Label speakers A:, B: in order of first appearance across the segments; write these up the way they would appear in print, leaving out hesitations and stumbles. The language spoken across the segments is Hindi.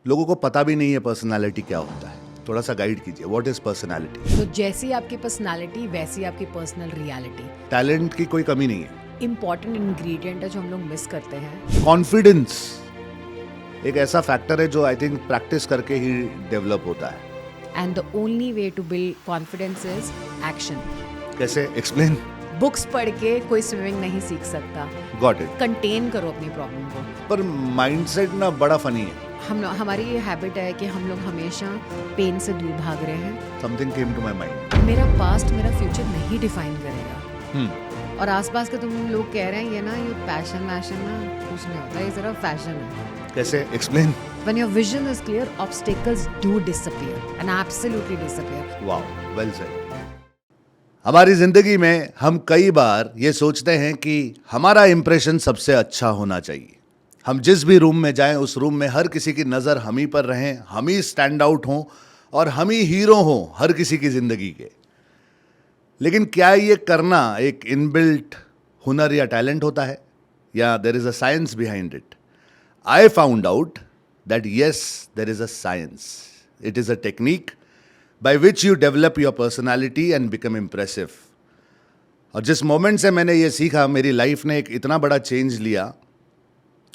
A: लोगों को पता भी नहीं है पर्सनालिटी क्या होता है। थोड़ा सा गाइड कीजिए, व्हाट इज पर्सनालिटी?
B: तो जैसी आपकी पर्सनालिटी वैसी आपकी पर्सनल रियलिटी।
A: टैलेंट की कोई कमी नहीं है।
B: इम्पॉर्टेंट इंग्रेडिएंट है जो हम लोग मिस करते हैं।
A: कॉन्फिडेंस एक ऐसा फैक्टर है जो आई थिंक प्रैक्टिस करके ही डेवलप होता है।
B: And the only way to build confidence is action.
A: कैसे? एक्सप्लेन।
B: बुक्स पढ़ के कोई स्विमिंग नहीं सीख सकता।
A: Got it.
B: कंटेन करो अपनी प्रॉब्लम को।
A: पर माइंडसेट ना बड़ा फनी है।
B: हमारी ये हैबिट है कि हम लोग हमेशा पेन से दूर भाग रहे हैं।
A: Something came to my mind.
B: मेरा पास्ट मेरा फ्यूचर नहीं डिफाइन करेगा। और आसपास के तुम लोग कह रहे हैं ये ना ये पैशन वैशन ना कुछ नहीं होता, ये सिर्फ फैशन है।
A: कैसे? Explain.
B: When your vision is clear, obstacles do disappear and absolutely disappear.
A: Wow, well said. हमारी जिंदगी में हम कई बार ये सोचते हैं कि हमारा इंप्रेशन सबसे अच्छा होना चाहिए। हम जिस भी रूम में जाएं उस रूम में हर किसी की नज़र हम ही पर रहें, हम ही स्टैंड आउट हों और हम ही हीरो हों हर किसी की जिंदगी के। लेकिन क्या ये करना एक इनबिल्ट हुनर या टैलेंट होता है, या there is a science behind it? I found out that yes, there is a science. It is a technique by which you develop your personality and become impressive. और जिस मोमेंट से मैंने ये सीखा, मेरी लाइफ ने एक इतना बड़ा चेंज लिया।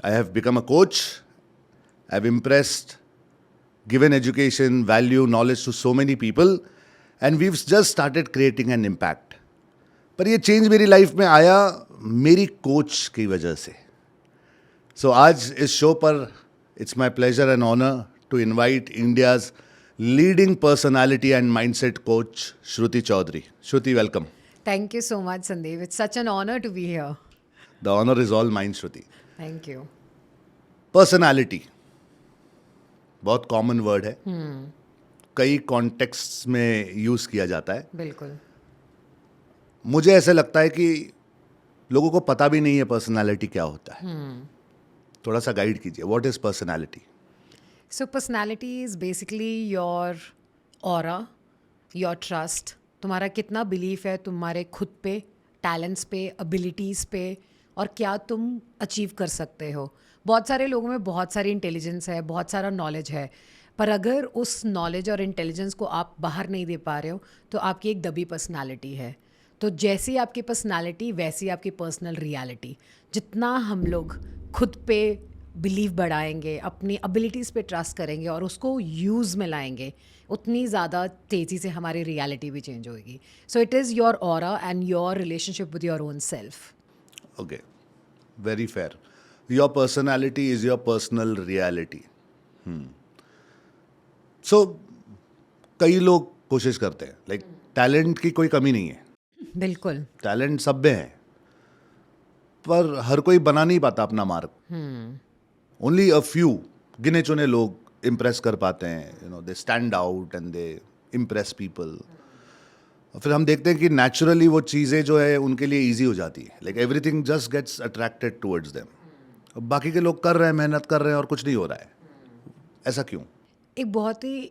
A: I have become a coach. I have impressed, given education, value, knowledge to so many people, and we've just started creating an impact. पर ये चेंज मेरी लाइफ में आया मेरी कोच की वजह से। सो आज इस शो पर it's my pleasure and honour to invite India's leading personality and mindset coach Shruti Chaudhary. Shruti, welcome.
B: Thank you so much, Sandeep. It's such an honor to be here.
A: The honour is all mine. Shruti,
B: Thank you.
A: Personality बहुत कॉमन वर्ड है। कई कॉन्टेक्स्ट में यूज किया जाता है।
B: बिल्कुल।
A: मुझे ऐसे लगता है कि लोगों को पता भी नहीं है पर्सनालिटी क्या होता है। थोड़ा सा गाइड कीजिए, what is personality?
B: So personality is basically your aura, your trust. तुम्हारा कितना बिलीफ है तुम्हारे खुद पे, टैलेंट्स पे, एबिलिटीज़ पे, और क्या तुम अचीव कर सकते हो। बहुत सारे लोगों में बहुत सारी इंटेलिजेंस है, बहुत सारा नॉलेज है, पर अगर उस नॉलेज और इंटेलिजेंस को आप बाहर नहीं दे पा रहे हो तो आपकी एक दबी पर्सनालिटी है। तो जैसी आपकी पर्सनालिटी वैसी आपकी पर्सनल रियलिटी। जितना हम लोग खुद पे बिलीव बढ़ाएंगे, अपनी एबिलिटीज़ पे ट्रस्ट करेंगे और उसको यूज़ में लाएंगे, उतनी ज़्यादा तेज़ी से हमारी रियलिटी भी चेंज होएगी। So it is your aura and your relationship with your own self.
A: Okay, very fair. Your personality is your personal reality. So कई लोग कोशिश करते हैं, लाइक टैलेंट की कोई कमी नहीं है,
B: बिल्कुल।
A: टैलेंट सब में है, पर हर कोई बना नहीं पाता अपना मार्ग। ओनली अ फ्यू, गिने चुने लोग इम्प्रेस कर पाते हैं। You know, they stand out and they impress people. फिर हम देखते हैं कि नेचुरली वो चीज़ें जो है उनके लिए ईजी हो जाती है, like everything just gets attracted towards them. बाकी के लोग कर रहे हैं, मेहनत कर रहे हैं और कुछ नहीं हो रहा है। ऐसा क्यों?
B: एक बहुत ही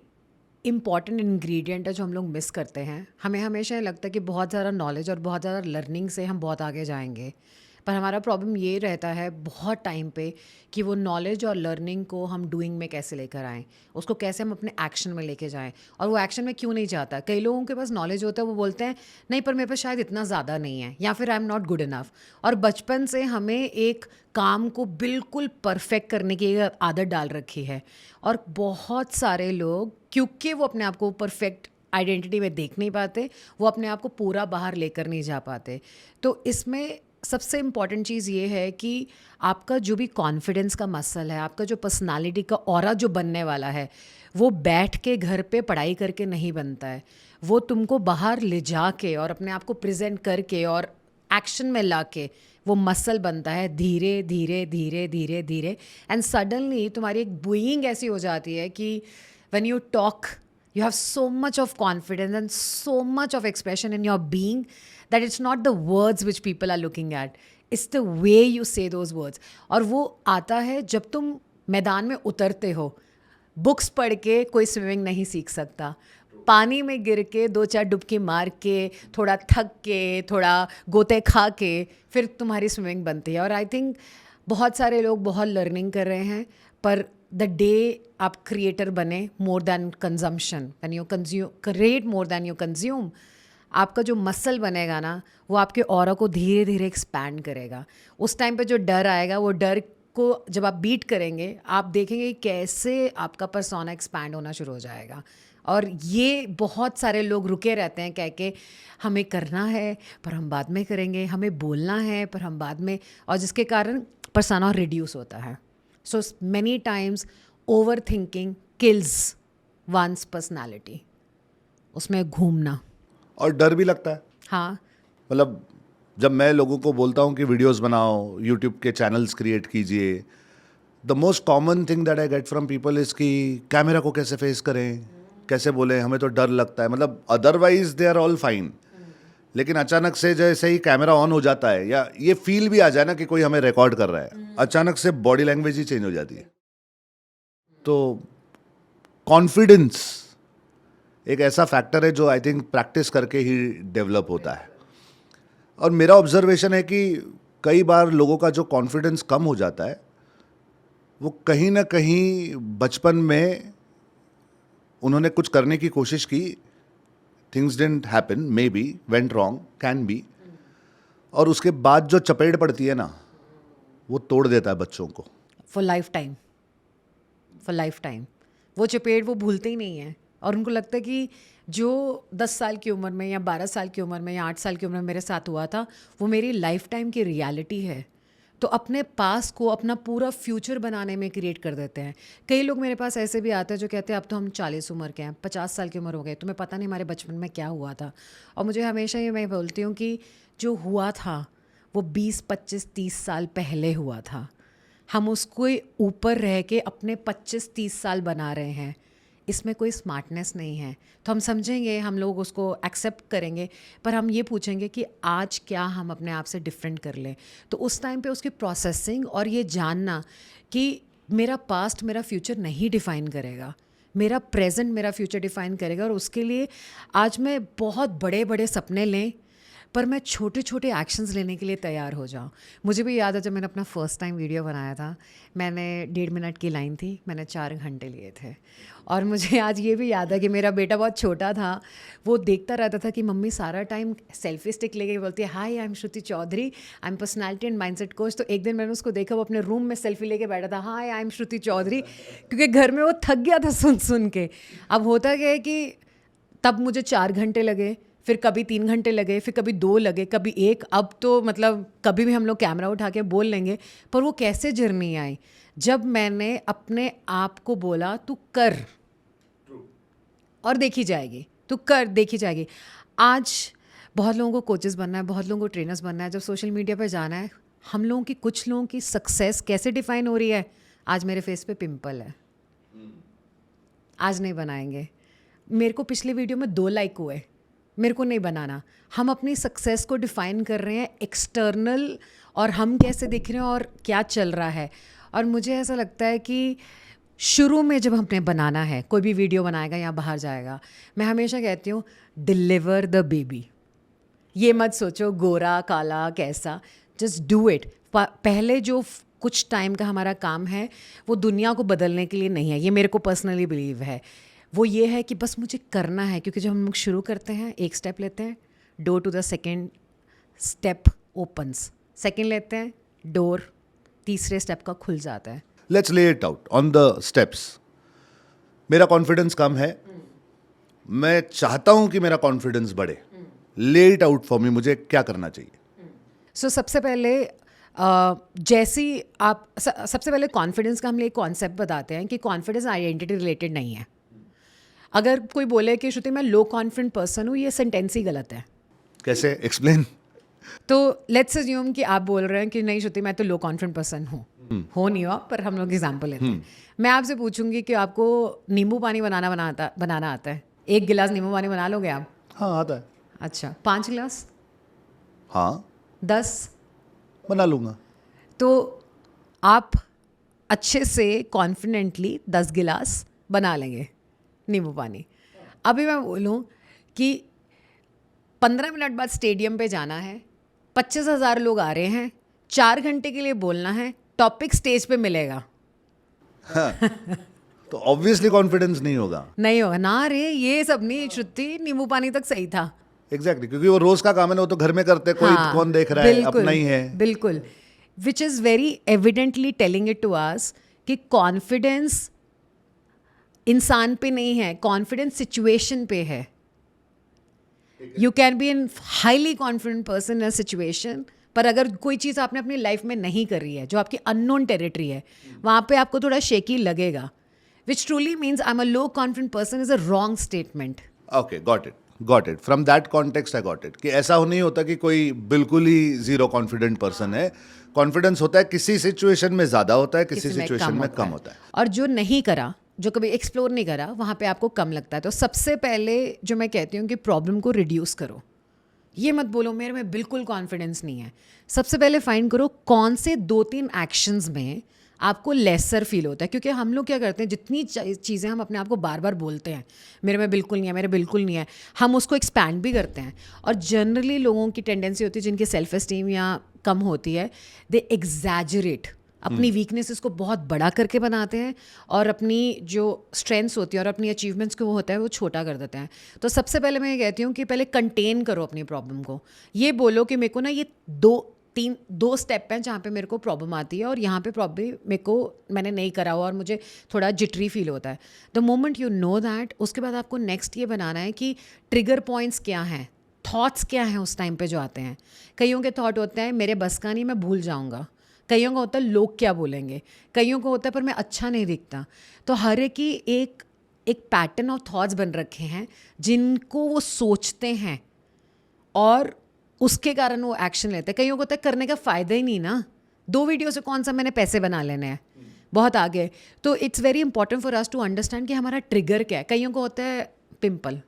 B: इम्पॉर्टेंट इंग्रेडिएंट है जो हम लोग मिस करते हैं। हमें हमेशा लगता है कि बहुत ज़्यादा नॉलेज और बहुत ज़्यादा लर्निंग से हम बहुत आगे जाएंगे, पर हमारा प्रॉब्लम ये रहता है बहुत टाइम पे कि वो नॉलेज और लर्निंग को हम डूइंग में कैसे लेकर आएँ, उसको कैसे हम अपने एक्शन में लेके जाएं। और वो एक्शन में क्यों नहीं जाता? कई लोगों के पास नॉलेज होता है, वो बोलते हैं नहीं पर मेरे पास शायद इतना ज़्यादा नहीं है, या फिर I am not good enough. और बचपन से हमें एक काम को बिल्कुल परफेक्ट करने की आदत डाल रखी है, और बहुत सारे लोग क्योंकि वो अपने आप को परफेक्ट आइडेंटिटी में देख नहीं पाते, वो अपने आप को पूरा बाहर लेकर नहीं जा पाते। तो इसमें सबसे इम्पॉर्टेंट चीज़ ये है कि आपका जो भी कॉन्फिडेंस का मसल है, आपका जो पर्सनालिटी का ऑरा जो बनने वाला है, वो बैठ के घर पे पढ़ाई करके नहीं बनता है। वो तुमको बाहर ले जा के और अपने आप को प्रेजेंट करके और एक्शन में ला के वो मसल बनता है, धीरे धीरे धीरे धीरे धीरे। एंड सडनली तुम्हारी एक बुइंग ऐसी हो जाती है कि when you talk you have so much of confidence and so much of expression in your being that it's not the words which people are looking at, it's the way you say those words. और वो आता है जब तुम मैदान में उतरते हो। बुक्स पढ़ के कोई स्विमिंग नहीं सीख सकता, पानी में गिर के 2-4 डुबकी मार के, थोड़ा थक के, थोड़ा गोते खा के फिर तुम्हारी स्विमिंग बनती है। और आई थिंक बहुत सारे लोग बहुत लर्निंग कर रहे हैं, पर द डे आप क्रिएटर बने more than consumption, when you consume create more than you consume, आपका जो मसल बनेगा ना वो आपके ऑरा को धीरे धीरे एक्सपैंड करेगा. उस टाइम पे जो डर आएगा वो डर को जब आप बीट करेंगे आप देखेंगे कैसे आपका पर्सोना एक्सपैंड होना शुरू हो जाएगा. और ये बहुत सारे लोग रुके रहते हैं कह के हमें करना है पर हम बाद में करेंगे, हमें बोलना है पर हम बाद में, और जिसके कारण पर्सोना रिड्यूस होता है. So many times over thinking kills once personality. उसमें घूमना
A: और डर भी लगता है.
B: हाँ
A: मतलब जब मैं लोगों को बोलता हूँ कि वीडियोस बनाओ, यूट्यूब के चैनल्स क्रिएट कीजिए, the most common thing that I get from people is कि कैमरा को कैसे फेस करें, कैसे बोलें, हमें तो डर लगता है. मतलब otherwise they are all fine, लेकिन अचानक से जैसे ही कैमरा ऑन हो जाता है या ये फील भी आ जाए ना कि कोई हमें रिकॉर्ड कर रहा है, अचानक से बॉडी लैंग्वेज ही चेंज हो जाती है. तो कॉन्फिडेंस एक ऐसा फैक्टर है जो आई थिंक प्रैक्टिस करके ही डेवलप होता है. और मेरा ऑब्जर्वेशन है कि कई बार लोगों का जो कॉन्फिडेंस कम हो जाता है वो कहीं ना कहीं बचपन में उन्होंने कुछ करने की कोशिश की, things didn't happen, may be went wrong, can be, और उसके बाद जो चपेट पड़ती है ना वो तोड़ देता है बच्चों को.
B: For life time, for life time. वो चपेट वो भूलते ही नहीं हैं और उनको लगता है कि जो 10 साल की उम्र में या 12 साल की उम्र में या 8 साल की उम्र में मेरे साथ हुआ था वो मेरी लाइफ टाइम की रियलिटी है. तो अपने पास को अपना पूरा फ्यूचर बनाने में क्रिएट कर देते हैं. कई लोग मेरे पास ऐसे भी आते हैं जो कहते हैं अब तो हम 40 उम्र के हैं, 50 साल की उम्र हो गई, तुम्हें पता नहीं हमारे बचपन में क्या हुआ था. और मुझे हमेशा ये मैं बोलती हूँ कि जो हुआ था वो 20, 25, 30 साल पहले हुआ था. हम उसको ऊपर रह के अपने 25-30 साल बना रहे हैं. इसमें कोई स्मार्टनेस नहीं है. तो हम समझेंगे, हम लोग उसको एक्सेप्ट करेंगे, पर हम ये पूछेंगे कि आज क्या हम अपने आप से डिफरेंट कर लें. तो उस टाइम पे उसकी प्रोसेसिंग और ये जानना कि मेरा पास्ट मेरा फ्यूचर नहीं डिफ़ाइन करेगा, मेरा प्रेजेंट मेरा फ्यूचर डिफ़ाइन करेगा. और उसके लिए आज मैं बहुत बड़े बड़े सपने लें पर मैं छोटे छोटे एक्शंस लेने के लिए तैयार हो जाऊँ. मुझे भी याद है जब मैंने अपना फर्स्ट टाइम वीडियो बनाया था, मैंने 1.5 मिनट की लाइन थी, मैंने 4 घंटे लिए थे. और मुझे आज ये भी याद है कि मेरा बेटा बहुत छोटा था, वो देखता रहता था कि मम्मी सारा टाइम सेल्फी स्टिक लेके बोलती है hi I am Shruti Chaudhary, I am personality and mindset coach. तो एक दिन मैंने उसको देखा वो अपने रूम में सेल्फी लेके बैठा था, हाय आई एम श्रुति चौधरी, क्योंकि घर में वो थक गया था सुन सुन के. अब होता क्या है कि तब मुझे 4 घंटे लगे, फिर कभी 3 घंटे लगे, फिर कभी 2 लगे, कभी 1. अब तो मतलब कभी भी हम लोग कैमरा उठा के बोल लेंगे. पर वो कैसे जर्नी आई जब मैंने अपने आप को बोला तू कर और देखी जाएगी, तू कर देखी जाएगी. आज बहुत लोगों को कोचेस बनना है, बहुत लोगों को ट्रेनर्स बनना है, जब सोशल मीडिया पर जाना है, हम लोगों की कुछ लोगों की सक्सेस कैसे डिफाइन हो रही है. आज मेरे फेस पे पिंपल है, आज नहीं बनाएंगे. मेरे को पिछले वीडियो में 2 लाइक हुए, मेरे को नहीं बनाना. हम अपनी सक्सेस को डिफ़ाइन कर रहे हैं एक्सटर्नल और हम कैसे दिख रहे हैं और क्या चल रहा है. और मुझे ऐसा लगता है कि शुरू में जब हमें बनाना है, कोई भी वीडियो बनाएगा या बाहर जाएगा, मैं हमेशा कहती हूँ डिलीवर द बेबी. ये मत सोचो गोरा काला कैसा, जस्ट डू इट. पहले जो कुछ टाइम का हमारा काम है वो दुनिया को बदलने के लिए नहीं है, ये मेरे को पर्सनली बिलीव है. वो ये है कि बस मुझे करना है, क्योंकि जब हम लोग शुरू करते हैं एक स्टेप लेते हैं, door to the second step opens, second लेते हैं डोर तीसरे स्टेप का खुल जाता है.
A: लेट्स ले it out on the steps. मेरा कॉन्फिडेंस कम है, मैं चाहता हूं कि मेरा कॉन्फिडेंस बढ़े. ले इट आउट फॉर मी, मुझे क्या करना चाहिए.
B: सो सबसे पहले जैसी आप सबसे पहले कॉन्फिडेंस का हम एक कॉन्सेप्ट बताते हैं कि कॉन्फिडेंस आइडेंटिटी रिलेटेड नहीं है. अगर कोई बोले कि श्रुति मैं लो कॉन्फिडेंट पर्सन हूँ, ये सेंटेंस ही गलत है.
A: कैसे, एक्सप्लेन.
B: तो लेट्स अज्यूम कि आप बोल रहे हैं कि नहीं श्रुति मैं तो लो कॉन्फिडेंट पर्सन हूँ. हो नहीं हो आप, पर हम लोग एग्जाम्पल लेते हैं. मैं आपसे पूछूंगी कि आपको नींबू पानी बनाना आता है. 1 गिलास नींबू पानी बना लोगे आप?
A: हाँ आता है.
B: अच्छा, 5 गिलास?
A: हाँ
B: 10?
A: बना लूँगा.
B: तो आप अच्छे से कॉन्फिडेंटली 10 गिलास बना लेंगे नींबू पानी. अभी मैं बोलूँ कि 15 मिनट बाद स्टेडियम पे जाना है, 25,000 लोग आ रहे हैं, 4 घंटे के लिए बोलना है, टॉपिक स्टेज पे मिलेगा,
A: तो ऑब्वियसली कॉन्फिडेंस नहीं होगा।
B: नहीं होगा ना रे, ये सब नहीं, श्रुति नींबू पानी तक सही था।
A: एग्जैक्टली, क्योंकि वो रोज का काम है ना, वो तो घर में करते हैं, कोई कौन देख रहा है, अपना ही है।
B: बिल्कुल, which is very evidently telling it to us कि कॉन्फिडेंस इंसान पे नहीं है, कॉन्फिडेंस सिचुएशन पे है। You can be an highly confident person in a situation, पर अगर कोई चीज़ आपने अपनी लाइफ में नहीं करी है, जो आपकी अननोन टेरिटरी है, वहाँ पे आपको थोड़ा शेकी लगेगा, which truly means I am a low confident person is a wrong statement.
A: Okay, got it from that context, I got it कि ऐसा नहीं होता कि कोई बिल्कुल ही जीरो कॉन्फिडेंट पर्सन है। कॉन्फिडेंस होता है, किसी सिचुएशन में ज्यादा होता है, किसी सिचुएशन में कम होता है।
B: और जो नहीं करा, जो कभी एक्सप्लोर नहीं करा, वहाँ पे आपको कम लगता है। तो सबसे पहले जो मैं कहती हूँ कि प्रॉब्लम को रिड्यूस करो। ये मत बोलो मेरे में बिल्कुल कॉन्फिडेंस नहीं है। सबसे पहले फाइंड करो कौन से 2-3 एक्शंस में आपको लेसर फील होता है। क्योंकि हम लोग क्या करते हैं, जितनी चीज़ें हम अपने आप को बार बार बोलते हैं, मेरे में बिल्कुल नहीं है, मेरे बिल्कुल नहीं है, हम उसको एक्सपैंड भी करते हैं। और जनरली लोगों की टेंडेंसी होती है, जिनकी सेल्फ एस्टीम या कम होती है, दे एग्जैजरेट, अपनी वीकनेसेस को बहुत बड़ा करके बनाते हैं, और अपनी जो स्ट्रेंथ्स होती है और अपनी अचीवमेंट्स को वो होता है वो छोटा कर देते हैं। तो सबसे पहले मैं ये कहती हूँ कि पहले कंटेन करो अपनी प्रॉब्लम को। ये बोलो कि मेरे को ना ये दो स्टेप हैं जहाँ पे मेरे को प्रॉब्लम आती है, और यहाँ पे प्रॉब्लम मेरे को मैंने नहीं करा हुआ और मुझे थोड़ा जिटरी फील होता है। The moment you know that, उसके बाद आपको नेक्स्ट ये बनाना है कि ट्रिगर पॉइंट्स क्या हैं, थॉट्स क्या हैं उस टाइम पे जो आते हैं। कईयों के थॉट होते हैं मेरे बस का नहीं, मैं भूल जाऊँगा। कईयों का होता है लोग क्या बोलेंगे। कईयों को होता है पर मैं अच्छा नहीं दिखता। तो हर एक की एक पैटर्न ऑफ थॉट्स बन रखे हैं जिनको वो सोचते हैं और उसके कारण वो एक्शन लेते हैं। कईयों को होता है करने का फ़ायदा ही नहीं ना, 2 वीडियो से कौन सा मैंने पैसे बना लेने हैं, बहुत आगे। तो it's very important for us to understand कि हमारा ट्रिगर क्या है। कईयों को होता है पिंपल,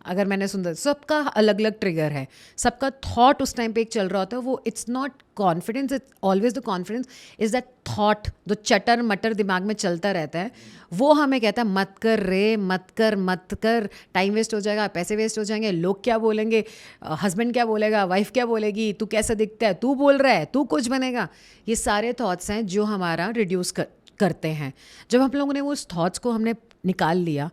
B: अगर मैंने सुंदर, सबका अलग अलग ट्रिगर है, सबका थॉट उस टाइम पे एक चल रहा होता है। वो it's not confidence, it's always the confidence is that thought जो चटर मटर दिमाग में चलता रहता है। वो हमें कहता है मत कर रे, मत कर, टाइम वेस्ट हो जाएगा, पैसे वेस्ट हो जाएंगे, लोग क्या बोलेंगे, हस्बैंड क्या बोलेगा, वाइफ क्या बोलेगी, तू कैसा दिखता है, तू बोल रहा है, तू कुछ बनेगा। ये सारे थॉट्स हैं जो हमारा रिड्यूस करते हैं। जब हम लोगों ने वो उस थॉट्स को हमने निकाल लिया,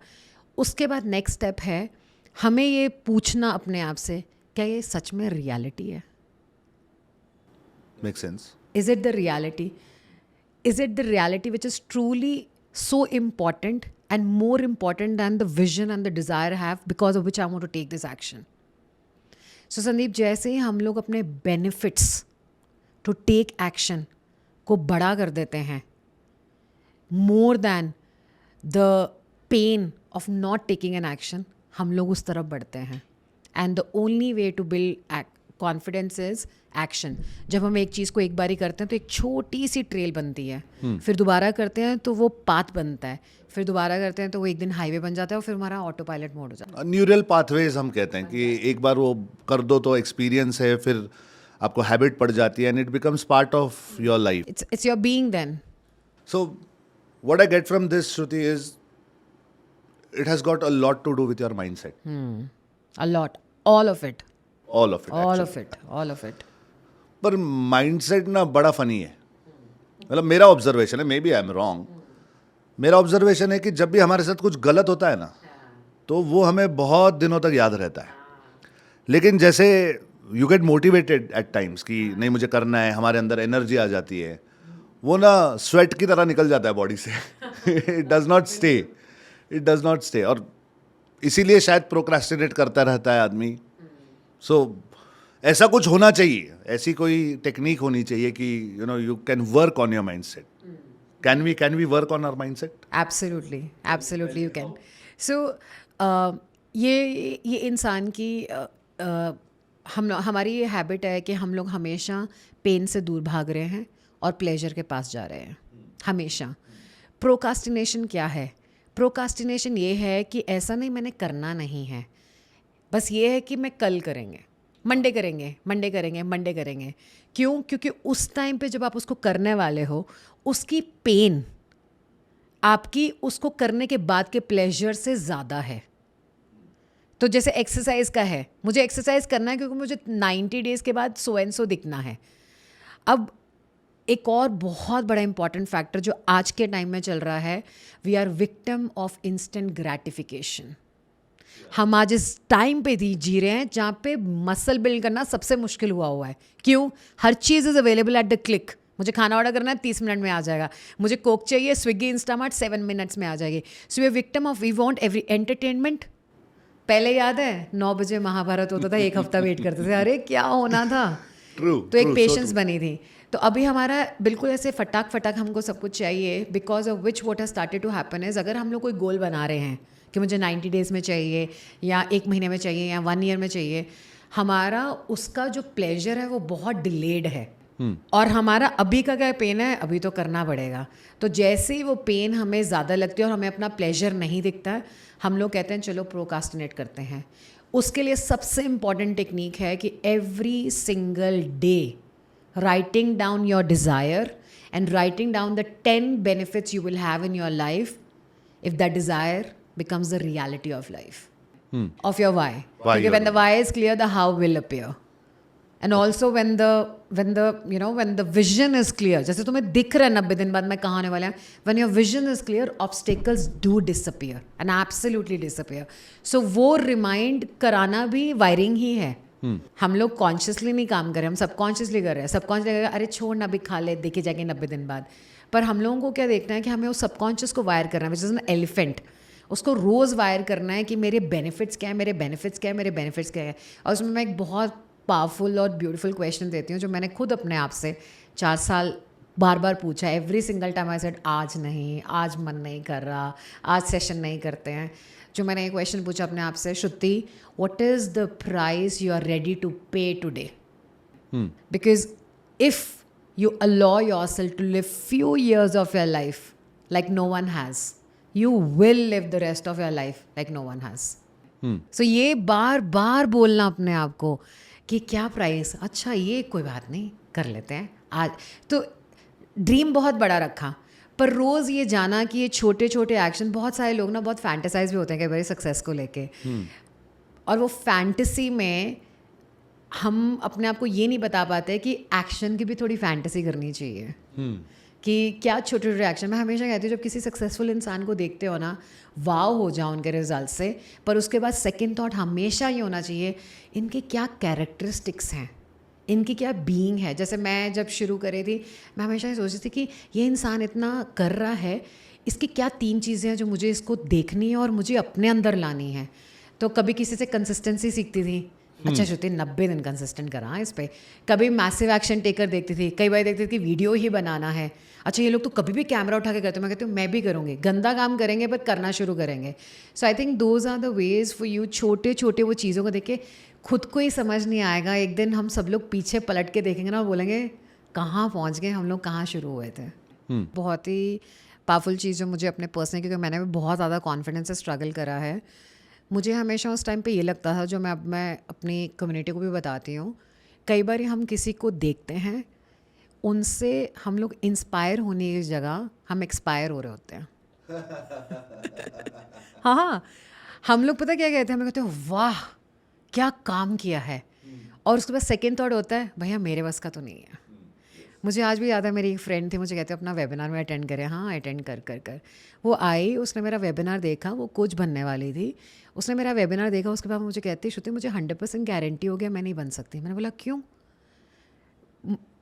B: उसके बाद नेक्स्ट स्टेप है हमें ये पूछना अपने आप से, क्या ये सच में रियलिटी है?
A: Make sense.
B: Is it the reality? Is it the reality which is truly so important and more important than the vision and the desire have because of which I want to take this action? So Sandeep, जैसे ही हम लोग अपने बेनिफिट्स टू टेक एक्शन को बड़ा कर देते हैं more than the pain of not taking an action, हम लोग उस तरफ बढ़ते हैं। And the only way to build confidence is action. जब हम एक चीज़ को एक बारी करते हैं तो एक छोटी सी ट्रेल बनती है, फिर दोबारा करते हैं तो वो पाथ बनता है, फिर दोबारा करते हैं तो वो एक दिन हाईवे बन जाता है, और फिर हमारा ऑटो पायलट मोड हो जाता है।
A: न्यूरल पाथवेज हम कहते हैं कि एक बार वो कर दो तो एक्सपीरियंस है, फिर आपको हैबिट पड़ जाती है and it becomes part of your life.
B: It's your being then.
A: So what I get from this, Shruti, is it has got a lot to do with your mindset.
B: A lot. All of it.
A: All of it.
B: All
A: actually.
B: of it. All of it.
A: पर माइंडसेट ना बड़ा फनी है। मतलब मेरा ऑब्जर्वेशन है, may be I am wrong, मेरा ऑब्जर्वेशन है कि जब भी हमारे साथ कुछ गलत होता है ना, तो वो हमें बहुत दिनों तक याद रहता है। लेकिन जैसे you get motivated at times कि नहीं मुझे करना है, हमारे अंदर एनर्जी आ जाती है, वो ना स्वेट की तरह निकल जाता है बॉडी से। It does not stay. और इसीलिए शायद प्रोक्रेस्टिनेट करता रहता है आदमी। सो ऐसा कुछ होना चाहिए, ऐसी कोई टेक्निक होनी चाहिए कि you can work on your mindset. Can we work on our mindset?
B: Absolutely you can. So ये इंसान की हमारी ये हैबिट है कि हम लोग हमेशा पेन से दूर भाग रहे हैं और प्लेजर के पास जा रहे हैं हमेशा। प्रोकास्टिनेशन क्या है? प्रोकास्टिनेशन ये है कि ऐसा नहीं मैंने करना नहीं है, बस ये है कि मैं कल करेंगे, मंडे करेंगे। क्यों? क्योंकि उस टाइम पे जब आप उसको करने वाले हो, उसकी पेन आपकी उसको करने के बाद के प्लेजर से ज़्यादा है। तो जैसे एक्सरसाइज का है, मुझे एक्सरसाइज करना है क्योंकि मुझे 90 डेज़ के बाद सो एंड सो दिखना है। अब एक और बहुत बड़ा इंपॉर्टेंट फैक्टर जो आज के टाइम में चल रहा है, we are victim of instant gratification. हम आज इस टाइम पे जी रहे हैं जहाँ पे मसल बिल्ड करना सबसे मुश्किल हुआ है। क्यों? हर चीज़ is available at the click. मुझे खाना ऑर्डर करना है 30 मिनट में आ जाएगा, मुझे कोक चाहिए स्विगी इंस्टामार्ट 7 मिनट्स में आ जाएगी। So we are victim of we want every entertainment. पहले याद है 9 बजे महाभारत होता था, एक हफ्ता वेट करते थे, अरे क्या होना था।
A: ट्रू,
B: तो एक पेशेंस बनी थी। तो अभी हमारा बिल्कुल ऐसे फटाक फटाक हमको सब कुछ चाहिए, because of which what has started to happen is, अगर हम लोग कोई गोल बना रहे हैं कि मुझे 90 डेज में चाहिए या 1 महीने में चाहिए या 1 ईयर में चाहिए, हमारा उसका जो प्लेजर है वो बहुत डिलेड है। और हमारा अभी का क्या पेन है, अभी तो करना पड़ेगा। तो जैसे ही वो पेन हमें ज़्यादा लगती है और हमें अपना प्लेजर नहीं दिखता है, हम लोग कहते हैं चलो प्रोकास्टिनेट करते हैं। उसके लिए सबसे इम्पॉर्टेंट टेक्निक है कि every single day writing down your desire and writing down the 10 benefits you will have in your life if that desire becomes the reality of life, of your why. Because when the why is clear, the how will appear. And also when the vision is clear, जैसे तुम्हें दिख रहा है 90 दिन बाद मैं कहाँ आने वाला है, when your vision is clear, obstacles do disappear and absolutely disappear. So वो remind कराना भी वायरिंग ही है। हम लोग कॉन्शियसली नहीं काम कर रहे, हम सबकॉन्शियसली कर रहे हैं। सबकॉन्शियसली अरे छोड़ ना, भी खा ले, देखे जाएंगे 90 दिन बाद। पर हम लोगों को क्या देखना है कि हमें उस सबकॉन्शियस को वायर करना है, विच इज़ एन एलिफेंट। उसको रोज़ वायर करना है कि मेरे बेनिफिट्स क्या है, मेरे बेनिफिट्स क्या है, मेरे बेनिफिट्स क्या है। और उसमें मैं एक बहुत पावरफुल और ब्यूटीफुल क्वेश्चन देती हूँ जो मैंने खुद अपने आप से 4 साल बार बार पूछा। Every single time I said आज नहीं, आज मन नहीं कर रहा, आज सेशन नहीं करते हैं। जो मैंने ये क्वेश्चन पूछा अपने आप से, Shruti what is the price you are ready to pay today? Because if you allow yourself to live few years of your life like no one has, you will live the rest of your life like no one has. So ये बार बार बोलना अपने आप को कि क्या प्राइस, अच्छा ये कोई बात नहीं, कर लेते हैं आज। तो ड्रीम बहुत बड़ा रखा, पर रोज़ ये जाना कि ये छोटे छोटे एक्शन, बहुत सारे लोग ना बहुत फैंटेसाइज भी होते हैं कई बार सक्सेस को लेके, और वो फैंटेसी में हम अपने आप को ये नहीं बता पाते कि एक्शन की भी थोड़ी फैंटेसी करनी चाहिए। कि क्या छोटे छोटे एक्शन। मैं हमेशा कहती हूँ जब किसी सक्सेसफुल इंसान को देखते हो ना, वाव हो जाओ उनके रिजल्ट से, पर उसके बाद सेकंड थॉट हमेशा ये होना चाहिए इनके क्या कैरेक्टरिस्टिक्स हैं, इनकी क्या बीइंग है। जैसे मैं जब शुरू करी थी, मैं हमेशा ये सोचती थी कि ये इंसान इतना कर रहा है, इसकी क्या 3 चीज़ें हैं जो मुझे इसको देखनी है और मुझे अपने अंदर लानी है। तो कभी किसी से कंसिस्टेंसी सीखती थी, अच्छा श्रुति 90 दिन कंसिस्टेंट करा इस पे। कभी मैसिव एक्शन टेकर देखती थी, कई बार देखती थी कि वीडियो ही बनाना है। अच्छा ये लोग तो कभी भी कैमरा उठा के करते, मैं कहती हूँ मैं भी करूँगी। गंदा काम करेंगे पर करना शुरू करेंगे। So I think those are the ways for you. छोटे छोटे वो चीज़ों को देख के खुद को ही समझ नहीं आएगा, एक दिन हम सब लोग पीछे पलट के देखेंगे ना और बोलेंगे कहाँ पहुँच गए हम लोग, कहाँ शुरू हुए थे। बहुत ही पावरफुल चीज़ जो मुझे अपने पर्सनल, क्योंकि मैंने भी बहुत ज़्यादा कॉन्फिडेंस से स्ट्रगल करा है। मुझे हमेशा उस टाइम पे ये लगता था, जो मैं अपनी कम्युनिटी को भी बताती हूँ, कई बार हम किसी को देखते हैं, उनसे हम लोग इंस्पायर होने की जगह हम एक्सपायर हो रहे होते हैं। हाँ, हम लोग पता क्या कहते हैं, हम लोग कहते हैं वाह क्या काम किया है, और उसके बाद सेकेंड थॉट होता है भैया मेरे बस का तो नहीं है। मुझे आज भी याद है, मेरी एक फ्रेंड थी, मुझे कहते अपना वेबिनार में अटेंड करें। हाँ अटेंड कर वो आई, उसने मेरा वेबिनार देखा, वो कोच बनने वाली थी। उसने मेरा वेबिनार देखा, उसके बाद मुझे कहती श्रुति मुझे 100% गारंटी हो गया मैं नहीं बन सकती। मैंने बोला क्यों?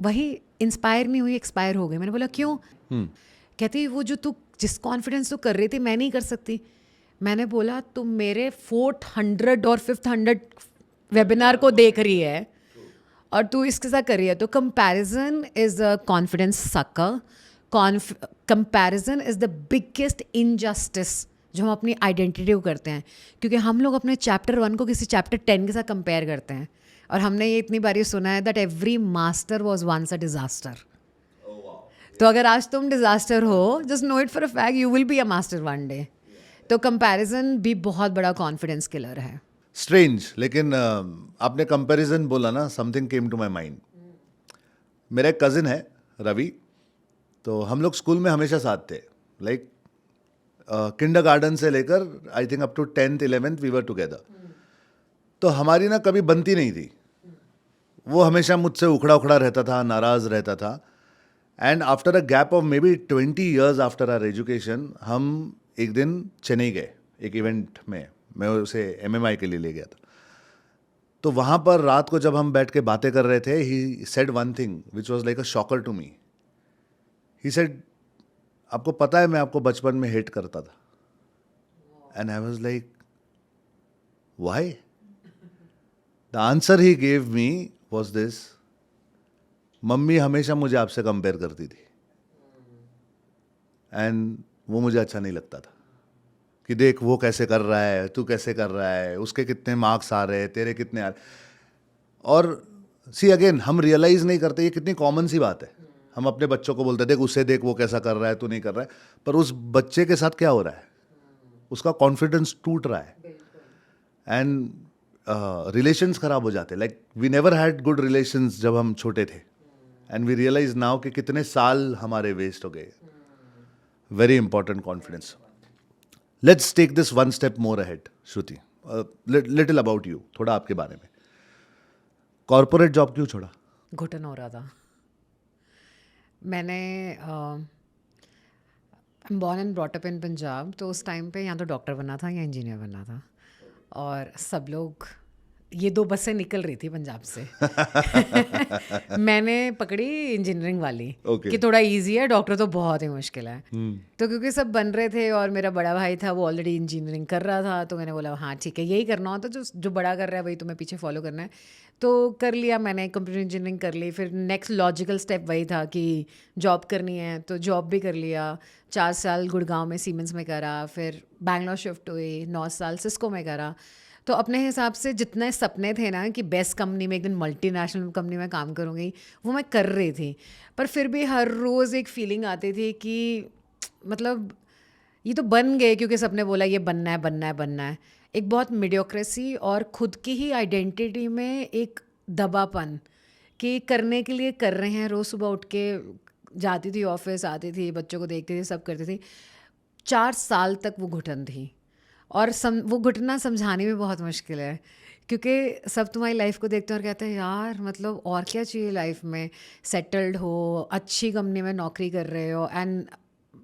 B: वही इंस्पायर नहीं हुई, एक्सपायर हो गई। मैंने बोला क्यों? कहती वो जो तू जिस कॉन्फिडेंस तू कर रही थी मैं नहीं कर सकती। मैंने बोला तुम मेरे 400 और 500 वेबिनार को देख रही है और तू इसके साथ कर रही है। तो comparison is a confidence sucker. Comparison is the biggest injustice जो हम अपनी आइडेंटिटी को करते हैं, क्योंकि हम लोग अपने चैप्टर 1 को किसी चैप्टर 10 के साथ कंपेयर करते हैं। और हमने ये इतनी बारी सुना है that every master was once a disaster. तो अगर आज तुम डिजास्टर हो, just know it for a fact you will be a master one day. तो कंपैरिजन भी बहुत बड़ा कॉन्फिडेंस किलर है।
A: स्ट्रेंज, लेकिन आपने कंपैरिजन बोला ना, something came to my mind. मेरा एक कजिन है रवि, तो हम लोग स्कूल में हमेशा साथ थे। लाइक किंडरगार्टन से लेकर I think up to 10th 11th we were together. तो हमारी ना कभी बनती नहीं थी। वो हमेशा मुझसे उखड़ा उखड़ा रहता था, नाराज़ रहता था। And after a gap of may be 20 years after our education हम एक दिन चेन्नई गए एक इवेंट में, मैं उसे MMI के लिए ले गया था। तो वहाँ पर रात को जब हम बैठ के बातें कर रहे थे, he said one thing which was like a shocker to me. He said, आपको पता है मैं आपको बचपन में हेट करता था। And I was like, why? The answer he gave me was this, mummy हमेशा मुझे आपसे कंपेयर करती थी एंड वो मुझे अच्छा नहीं लगता था कि देख वो कैसे कर रहा है, तू कैसे कर रहा है, उसके कितने मार्क्स आ रहे हैं, तेरे कितने आ रहे। और सी अगेन हम रियलाइज नहीं करते, ये कितनी कॉमन सी बात है। हम अपने बच्चों को बोलते हैं, देख उसे देख वो कैसा कर रहा है, तू नहीं कर रहा है, पर उस बच्चे के साथ क्या हो रहा है, उसका कॉन्फिडेंस टूट रहा है एंड रिलेशंस खराब हो जाते हैं। Like we never had good relations जब हम छोटे थे एंड वी रियलाइज नाउ कि कितने साल हमारे वेस्ट हो गए। Very important confidence. Let's take this one step more ahead. Shruti, little about you, थोड़ा आपके बारे में। कॉर्पोरेट जॉब क्यों छोड़ा?
B: घुटन हो रहा था। मैंने born and brought up in Punjab, तो उस टाइम पे या तो डॉक्टर बनना था या इंजीनियर बनना था, और सब लोग ये दो बसें निकल रही थी पंजाब से। मैंने पकड़ी इंजीनियरिंग वाली
A: Okay.
B: कि थोड़ा इजी है, डॉक्टर तो बहुत ही मुश्किल है। तो क्योंकि सब बन रहे थे और मेरा बड़ा भाई था वो ऑलरेडी इंजीनियरिंग कर रहा था, तो मैंने बोला हाँ ठीक है, यही करना होता, जो बड़ा कर रहा है वही तुम्हें पीछे फॉलो करना है। तो कर लिया मैंने, कंप्यूटर इंजीनियरिंग कर ली। फिर नेक्स्ट लॉजिकल स्टेप वही था कि जॉब करनी है, तो जॉब भी कर लिया। 4 साल गुड़गांव में सीमेंस में करा, फिर बैंगलोर शिफ्ट हुई, 9 साल सिस्को में करा। तो अपने हिसाब से जितने सपने थे ना कि बेस्ट कंपनी में, एक दिन मल्टीनेशनल कंपनी में काम करूँगी, वो मैं कर रही थी। पर फिर भी हर रोज़ एक फीलिंग आती थी कि मतलब ये तो बन गए क्योंकि सबने बोला ये बनना है बनना है बनना है। एक बहुत मीडियोक्रेसी और खुद की ही आइडेंटिटी में एक दबापन कि करने के लिए कर रहे हैं। रोज़ सुबह उठ के जाती थी ऑफिस, आती थी, बच्चों को देखती थी, सब करती थी। 4 साल तक वो घुटन थी, और वो घुटना समझाने में बहुत मुश्किल है क्योंकि सब तुम्हारी लाइफ को देखते हैं और कहते हैं यार मतलब और क्या चाहिए लाइफ में, सेटल्ड हो, अच्छी कंपनी में नौकरी कर रहे हो, and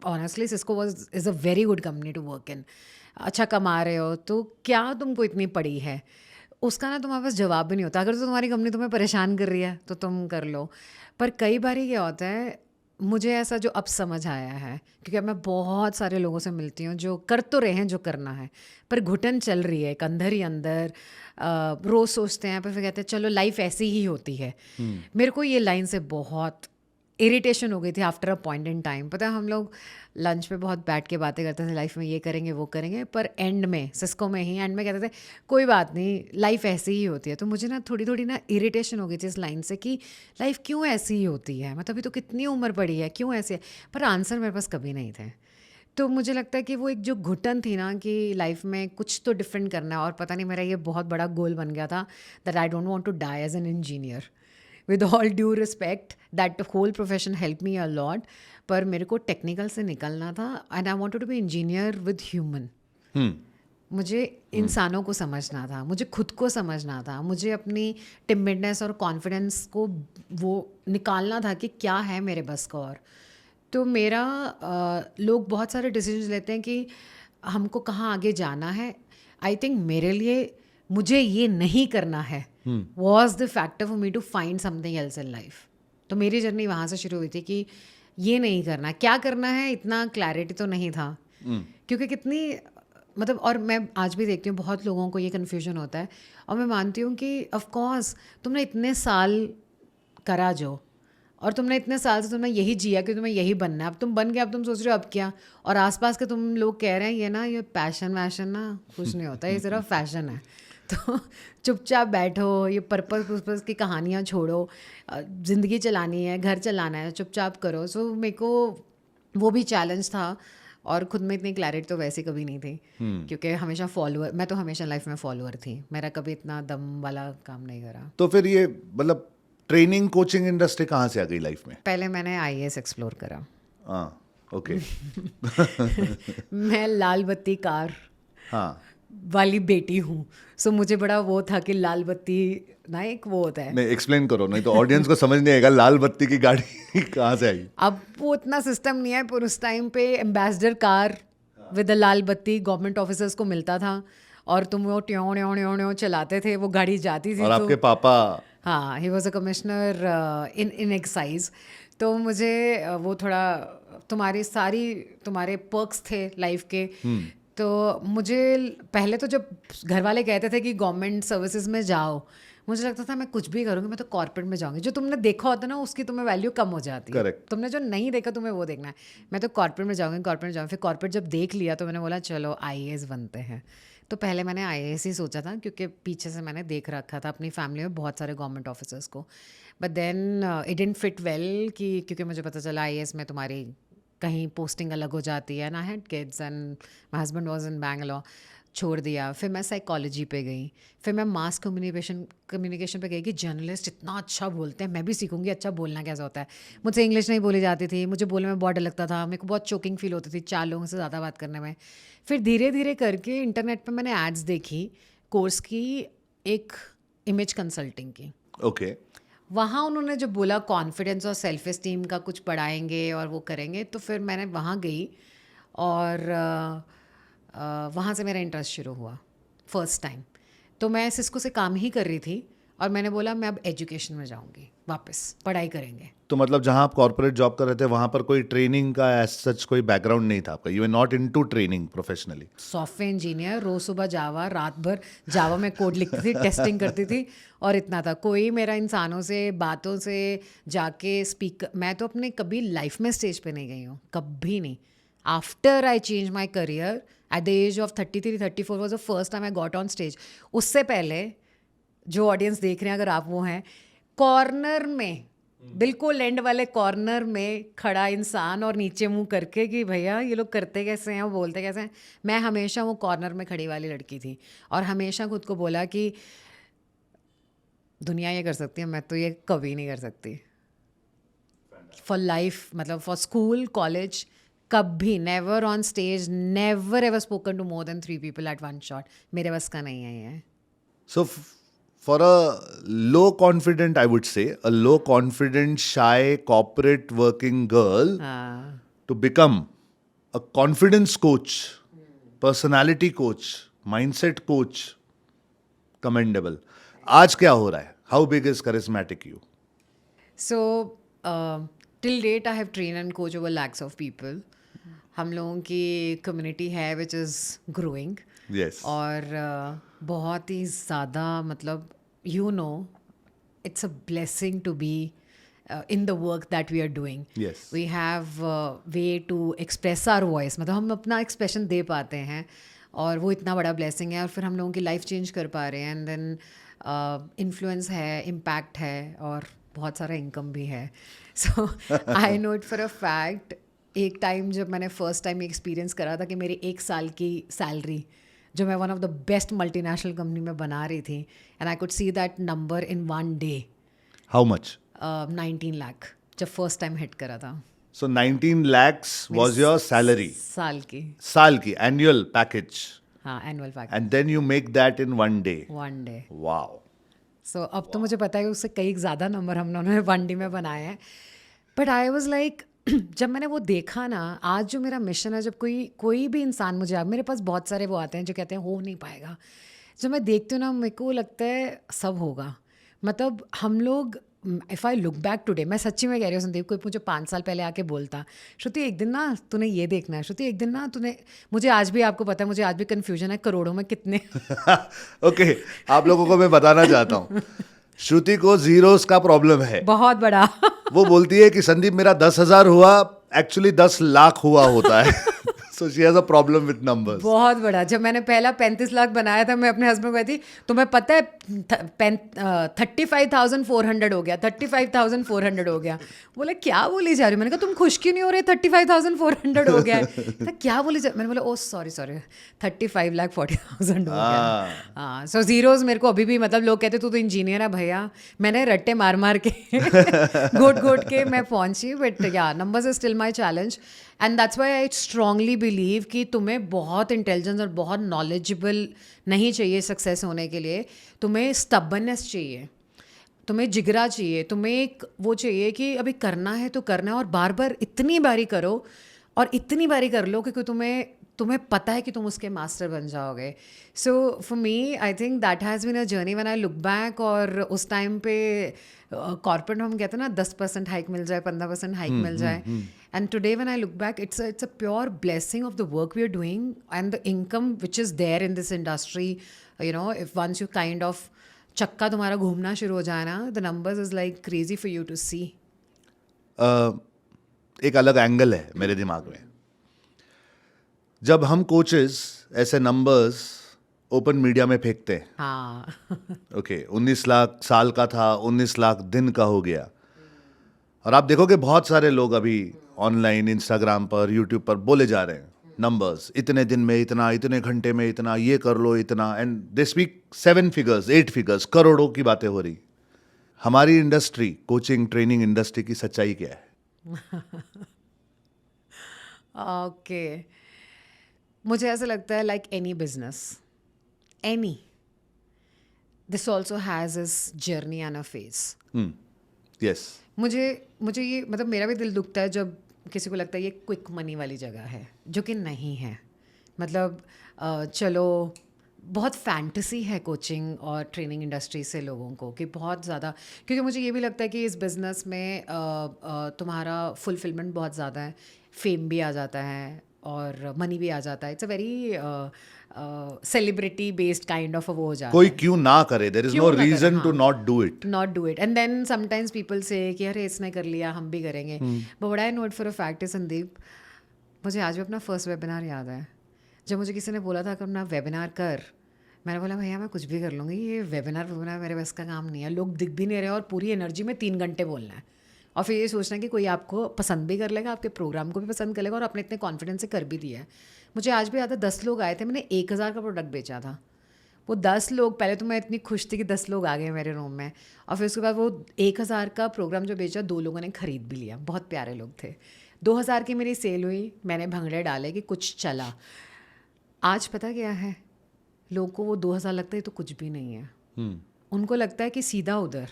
B: honestly Cisco is a very good company to work in, अच्छा कमा रहे हो, तो क्या तुमको इतनी पड़ी है? उसका ना तुम्हारे पास जवाब भी नहीं होता। अगर तो तुम्हारी कंपनी तुम्हें परेशान कर रही है तो तुम कर लो। पर कई बार क्या होता है, मुझे ऐसा जो अब समझ आया है, क्योंकि अब मैं बहुत सारे लोगों से मिलती हूँ जो कर तो रहे हैं जो करना है, पर घुटन चल रही है एक अंदर ही अंदर। रोज़ सोचते हैं, पर फिर कहते हैं चलो लाइफ ऐसी ही होती है। मेरे को ये लाइन से बहुत इरिटेशन हो गई थी after a point in time. पता है हम लोग लंच पे बहुत बैठ के बातें करते थे, लाइफ में ये करेंगे वो करेंगे, पर एंड में सिस्को में ही एंड में कहते थे कोई बात नहीं, लाइफ ऐसी ही होती है। तो मुझे ना थोड़ी थोड़ी ना इरिटेशन हो गई थी इस लाइन से कि लाइफ क्यों ऐसी ही होती है, मतलब अभी तो कितनी उम्र पड़ी है, क्यों ऐसे है? पर आंसर मेरे पास कभी नहीं थे। तो मुझे लगता है कि वो एक जो घुटन थी ना कि लाइफ में कुछ तो डिफरेंट करना है, और पता नहीं मेरा ये बहुत बड़ा गोल बन गया था that I don't want to die as an engineer. With all due respect, that whole profession help me a lot, पर मेरे को टेक्निकल से निकलना था and I wanted to be engineer with human. मुझे इंसानों को समझना था, मुझे खुद को समझना था, मुझे अपनी टिमिडनेस और कॉन्फिडेंस को वो निकालना था कि क्या है मेरे बस का। और तो मेरा लोग बहुत सारे डिसीजन लेते हैं कि हमको कहाँ आगे जाना है। आई थिंक मेरे लिए मुझे ये नहीं करना है was the factor for me to find something else in life. तो मेरी जर्नी वहाँ से शुरू हुई थी कि ये नहीं करना, क्या करना है इतना क्लैरिटी तो नहीं था। क्योंकि कितनी मतलब, और मैं आज भी देखती हूँ बहुत लोगों को ये कन्फ्यूजन होता है, और मैं मानती हूँ कि ऑफकोर्स तुमने इतने साल करा जो, और तुमने इतने साल से तुमने यही जिया कि तुम्हें यही बनना है, अब तुम बन गए, अब तुम सोच रहे हो अब क्या। और आसपास के तुम लोग कह रहे हैं ये ना, ये पैशन वैशन ना कुछ नहीं होता, ये सिर्फ फैशन है। तो चुपचाप बैठो, ये पर्पस की कहानियाँ छोड़ो, ज़िंदगी चलानी है, घर चलाना है, चुपचाप करो। सो मेरे को वो भी चैलेंज था, और खुद में इतनी क्लैरिटी तो वैसे कभी नहीं थी क्योंकि हमेशा फॉलोअर, मैं तो हमेशा लाइफ में फॉलोअर थी, मेरा कभी इतना दम वाला काम नहीं करा।
A: तो फिर ये मतलब ट्रेनिंग कोचिंग इंडस्ट्री कहाँ से आ गई लाइफ में?
B: पहले मैंने IAS एक्सप्लोर करा।
A: हाँ, ओके।
B: मैं लाल बत्ती कार,
A: हाँ,
B: वाली बेटी हूँ, सो मुझे बड़ा वो था कि लाल बत्ती ना एक वो होता है।
A: नहीं, एक्सप्लेन करो, नहीं तो ऑडियंस को समझ नहीं आएगा लाल बत्ती की गाड़ी कहाँ से आई।
B: अब वो इतना सिस्टम नहीं है, पर उस टाइम पे एम्बेसडर कार विद लाल बत्ती गवर्नमेंट ऑफिसर्स को मिलता था और तुम वो ट्यों ट्यों ट्यों ट्यों चलाते थे, वो गाड़ी जाती थी।
A: और
B: तो
A: आपके पापा
B: हाँ, he was a commissioner in excise. तो मुझे वो थोड़ा तुम्हारे पर्क्स थे लाइफ के। तो मुझे पहले तो जब घर वाले कहते थे कि गवर्नमेंट सर्विसेज में जाओ, मुझे लगता था मैं कुछ भी करूँगी, मैं तो कॉर्पोरेट में जाऊँगी। जो तुमने देखा होता है ना, उसकी तुम्हें वैल्यू कम हो जाती है।
A: Correct.
B: तुमने जो नहीं देखा तुम्हें वो देखना है। मैं तो कॉर्पोरेट में जाऊँगी। फिर कॉर्पोरेट जब देख लिया तो मैंने बोला चलो आईएएस बनते हैं। तो पहले मैंने आईएएस ही सोचा था, क्योंकि पीछे से मैंने देख रखा था अपनी फैमिली में बहुत सारे गवर्नमेंट ऑफिसर्स को। But then it didn't fit well, कि क्योंकि मुझे पता चला आईएएस में तुम्हारी कहीं पोस्टिंग अलग हो जाती है। And I had kids and my husband was in Bangalore. छोड़ दिया। फिर मैं साइकोलॉजी पे गई, फिर मैं मास कम्युनिकेशन पे गई कि जर्नलिस्ट इतना अच्छा बोलते हैं, मैं भी सीखूंगी अच्छा बोलना कैसा होता है। मुझसे इंग्लिश नहीं बोली जाती थी, मुझे बोलने में बहुत डर लगता था, मेरे को बहुत चोकिंग फील होती थी 4 लोगों से ज़्यादा बात करने में। फिर धीरे धीरे करके इंटरनेट पे मैंने एड्स देखी कोर्स की, एक इमेज कंसल्टिंग की।
A: ओके।
B: वहाँ उन्होंने जो बोला कॉन्फिडेंस और सेल्फ एस्टीम का कुछ पढ़ाएंगे और वो करेंगे, तो फिर मैंने वहाँ गई और वहाँ से मेरा इंटरेस्ट शुरू हुआ फर्स्ट टाइम। तो मैं सिस्को से काम ही कर रही थी और मैंने बोला मैं अब एजुकेशन में जाऊँगी, वापस पढ़ाई करेंगे।
A: तो मतलब जहाँ आप कॉर्पोरेट जॉब कर रहे थे वहाँ पर कोई ट्रेनिंग का एज सच कोई बैकग्राउंड नहीं था आपका, you are not into training professionally?
B: Software engineer, रोज सुबह जावा, रात भर जावा में कोड लिखती थी, टेस्टिंग करती थी और इतना था। कोई मेरा इंसानों से बातों से जाके स्पीक, मैं तो अपने कभी लाइफ में स्टेज पे नहीं गई हूँ, कभी नहीं। After I change my career at the age of 33-34 was the first time I got on stage. उससे पहले जो ऑडियंस देख रहे हैं, अगर आप वो हैं, कॉर्नर में, बिल्कुल एंड वाले कॉर्नर में खड़ा इंसान और नीचे मुंह करके कि भैया ये लोग करते कैसे हैं, वो बोलते कैसे हैं। मैं हमेशा वो कॉर्नर में खड़ी वाली लड़की थी और हमेशा खुद को बोला कि दुनिया ये कर सकती है, मैं तो ये कभी नहीं कर सकती। फॉर लाइफ, मतलब फॉर स्कूल कॉलेज, कभी never on stage, never ever spoken to more than 3 people at one shot. मेरे बस का नहीं है ये।
A: So for a low confident, I would say, a low confident, shy, corporate working girl
B: हाँ,
A: to become a confidence coach, personality coach, mindset coach, commendable. आज क्या हो रहा है? How big is charismatic you?
B: so till date I have trained and coached over lakhs of people. हम लोगों की कम्युनिटी है विच इज़ ग्रोइंग
A: Yes.
B: और बहुत ही ज़्यादा, मतलब you know it's a blessing to be in the work that we are doing.
A: Yes.
B: We have way to express our voice, मतलब हम अपना एक्सप्रेशन दे पाते हैं और वो इतना बड़ा ब्लेसिंग है। और फिर हम लोगों की लाइफ चेंज कर पा रहे हैं एंड देन इन्फ्लुएंस है, इम्पैक्ट है और बहुत सारा इनकम भी है। So I know it for a fact. एक टाइम जब मैंने फर्स्ट टाइम एक्सपीरियंस करा था कि मेरी 1 साल की सैलरी जो मैं one of the best multinational company में बना रही थी, and I could see that number in 1 day,
A: How much?
B: 19 lakh जब फर्स्ट टाइम हिट करा था।
A: So 19 lakhs was your salary.
B: साल की,
A: साल की annual package.
B: हाँ, annual package,
A: And then you make that in 1 day.
B: 1 day।
A: Wow.
B: सो अब तो मुझे पता है कि उससे कई ज़्यादा नंबर हम लोगों ने 1 day में बनाए हैं। बट आई वॉज लाइक, जब मैंने वो देखा ना, आज जो मेरा मिशन है, जब कोई भी इंसान मुझे, मेरे पास बहुत सारे वो आते हैं जो कहते हैं हो नहीं पाएगा, जो मैं देखती हूँ ना, मेरे को लगता है सब होगा। मतलब हम लोग, if I look back today, मैं सच्ची में कह रही हूँ संदीप, कोई मुझे 5 साल पहले आके बोलता, श्रुति एक दिन ना तूने ये देखना है, श्रुति एक दिन ना तूने, मुझे आज भी, आपको पता है मुझे आज भी कन्फ्यूजन है करोड़ों में कितने।
A: Okay, आप लोगों को मैं बताना चाहता हूँ, श्रुति को जीरोस का प्रॉब्लम है।
B: बहुत बड़ा।
A: वो बोलती है कि संदीप मेरा 10,000 हुआ, एक्चुअली 10 लाख हुआ होता है। So she has a problem with numbers.
B: बहुत बड़ा। जब मैंने पहला 35 लाख बनाया था, मैं अपने हस्बैंड को कहती, तुम्हें पता है 35,400 हो गया, 35,400 हो गया। बोला क्या बोली जा रही हो? मैंने कहा तुम खुश क्यों नहीं हो रहे? 35,400 हो गया है। तो क्या बोली जा, मैंने बोला ओ सॉरी 35,40,000 हो गया।
A: हाँ
B: हाँ, सो जीरोज मेरे को अभी भी, मतलब लोग कहते तू तो इंजीनियर है भैया, मैंने रट्टे मार मार के घोट घोट के मैं पहुंची, बट या numbers is still my challenge. And that's why I strongly believe कि तुम्हें बहुत इंटेलिजेंस और बहुत नॉलेजेबल नहीं चाहिए सक्सेस होने के लिए, तुम्हें स्टबननेस चाहिए, तुम्हें जिगरा चाहिए, तुम्हें एक वो चाहिए कि अभी करना है तो करना है, और बार बार इतनी बारी करो और इतनी बारी कर लो कि तुम्हें तुम्हें पता है कि तुम उसके मास्टर बन जाओगे। So for me I think that has been a journey when I look back. और उस टाइम पे कॉर्पोरेट हम कहते हैं ना 10% हाइक मिल जाए, 15% हाइक मिल जाए, and today when I look back it's a pure blessing of the work we are doing and the income which is there in this industry. You know, if once you kind of चक्का तुम्हारा घूमना शुरू हो जाए ना, the numbers is like crazy for you to see.
A: एक अलग एंगल है मेरे दिमाग में। जब हम कोचेस ऐसे नंबर्स ओपन मीडिया में फेंकते हैं,
B: हाँ
A: ओके 19 लाख साल का था, 19 लाख दिन का हो गया, और आप देखोगे बहुत सारे लोग अभी ऑनलाइन इंस्टाग्राम पर यूट्यूब पर बोले जा रहे हैं नंबर्स, इतने दिन में इतना, इतने घंटे में इतना, ये कर लो इतना, and they speak 7 figures 8 figures, करोड़ों की बातें हो रही। हमारी इंडस्ट्री, कोचिंग ट्रेनिंग इंडस्ट्री की सच्चाई क्या है?
B: ओके, मुझे ऐसा लगता है like any business, any, this also has is journey and a phase.
A: Yes.
B: मुझे मुझे ये, मतलब मेरा भी दिल दुखता है जब किसी को लगता है ये क्विक मनी वाली जगह है, जो कि नहीं है। मतलब चलो, बहुत फैंटेसी है कोचिंग और ट्रेनिंग इंडस्ट्री से लोगों को, कि बहुत ज़्यादा, क्योंकि मुझे ये भी लगता है कि इस बिज़नेस में तुम्हारा फुलफिलमेंट बहुत ज़्यादा है, फेम भी आ जाता है और मनी भी आ जाता है। It's a very celebrity based kind of वो हो जाता
A: कोई
B: है।
A: क्यों ना करे, देयर इज नो
B: क्यों ना करें,
A: रीजन टू
B: हाँ,
A: not do it.
B: Not do it, and then sometimes people say कि अरे इसने कर लिया हम भी करेंगे। But what I note for a fact है संदीप, मुझे आज भी अपना फर्स्ट वेबिनार याद है, जब मुझे किसी ने बोला था कि अपना वेबिनार कर। मैंने बोला भैया मैं कुछ भी कर लूँगी, ये वेबिनार मेरे बस का काम नहीं है, लोग दिख भी नहीं रहे और पूरी एनर्जी में 3 घंटे बोलना है, और फिर ये सोचना है कि कोई आपको पसंद भी कर लेगा, आपके प्रोग्राम को भी पसंद कर लेगा, और आपने इतने कॉन्फिडेंस से कर भी दिया है। मुझे आज भी याद है 10 लोग आए थे, मैंने 1,000 का प्रोडक्ट बेचा था। वो 10 लोग, पहले तो मैं इतनी खुश थी कि 10 लोग आ गए मेरे रूम में, और फिर उसके बाद वो 1,000 का प्रोग्राम जो बेचा 2 लोगों ने ख़रीद भी लिया, बहुत प्यारे लोग थे। 2,000 की मेरी सेल हुई, मैंने भंगड़े डाले कि कुछ चला। आज पता क्या है, लोगों को वो 2,000 लगता है तो कुछ भी नहीं है। उनको लगता है कि सीधा उधर,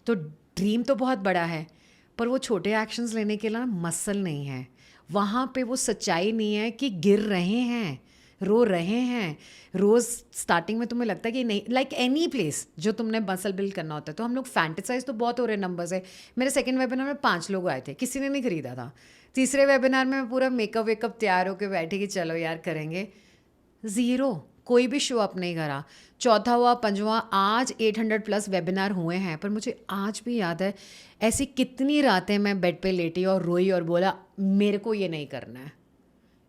B: तो ड्रीम तो बहुत बड़ा है, पर वो छोटे एक्शंस लेने के लिए मसल नहीं है, वहाँ पे वो सच्चाई नहीं है कि गिर रहे हैं, रो रहे हैं रोज़। स्टार्टिंग में तुम्हें लगता है कि नहीं, लाइक एनी प्लेस जो तुमने मसल बिल्ड करना होता है, तो हम लोग फैंटेसाइज तो बहुत हो रहे नंबर्स है। मेरे सेकंड वेबिनार में 5 लोग आए थे, किसी ने नहीं खरीदा था। तीसरे वेबिनार में पूरा मेकअप वेकअप तैयार होकर बैठी कि चलो यार करेंगे, ज़ीरो, कोई भी शो अप नहीं करा। चौथा हुआ, पंजवां, आज 800+ वेबिनार हुए हैं, पर मुझे आज भी याद है ऐसी कितनी रातें मैं बेड पे लेटी और रोई और बोला मेरे को ये नहीं करना है।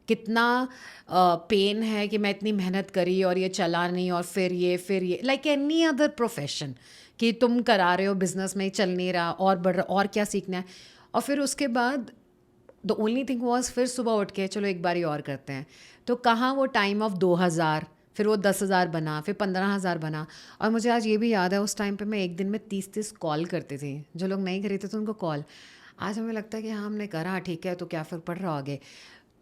B: कितना पेन है कि मैं इतनी मेहनत करी और ये चला नहीं, और फिर ये लाइक एनी अदर प्रोफेशन, कि तुम करा रहे हो बिजनेस में, चल नहीं रहा और बढ़ रहा, और क्या सीखना है। और फिर उसके बाद द ओनली थिंग वॉज, फिर सुबह उठ के चलो एक बारी और करते हैं। तो कहाँ वो टाइम ऑफ 2,000, फिर वो 10,000 बना, फिर 15,000 बना। और मुझे आज ये भी याद है उस टाइम पे मैं एक दिन में 30 कॉल करती थी, जो लोग नहीं खरीदते थे उनको कॉल। आज हमें लगता है कि हाँ हमने करा, ठीक है, तो क्या फ़र्क पड़ रहा आगे।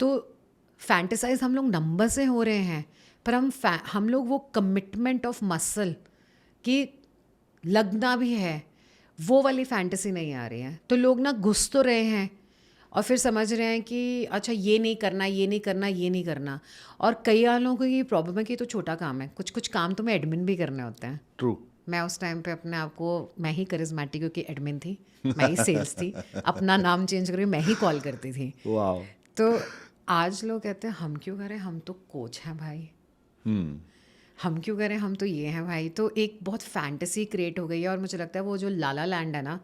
B: तो फैंटेसाइज हम लोग नंबर से हो रहे हैं, पर हम लोग वो कमिटमेंट ऑफ मसल कि लगना भी है, वो वाली फैंटेसी नहीं आ रही है। तो लोग ना घुस तो रहे हैं और फिर समझ रहे हैं कि अच्छा ये नहीं करना, ये नहीं करना, ये नहीं करना। और कई लोगों को ये प्रॉब्लम है कि तो छोटा काम है, कुछ कुछ काम तुम्हें एडमिन भी करने होते हैं।
A: ट्रू।
B: मैं उस टाइम पे अपने आप को, मैं ही करिज्मेटिक क्योंकि एडमिन थी, मैं ही सेल्स थी, अपना नाम चेंज करके मैं ही कॉल करती थी।
A: वाओ।
B: तो आज लोग कहते हैं हम क्यों करें, हम तो कोच हैं भाई, हम क्यों करें, हम तो ये हैं भाई। तो एक बहुत फैंटेसी क्रिएट हो गई है, और मुझे लगता है वो जो लाला लैंड है ना,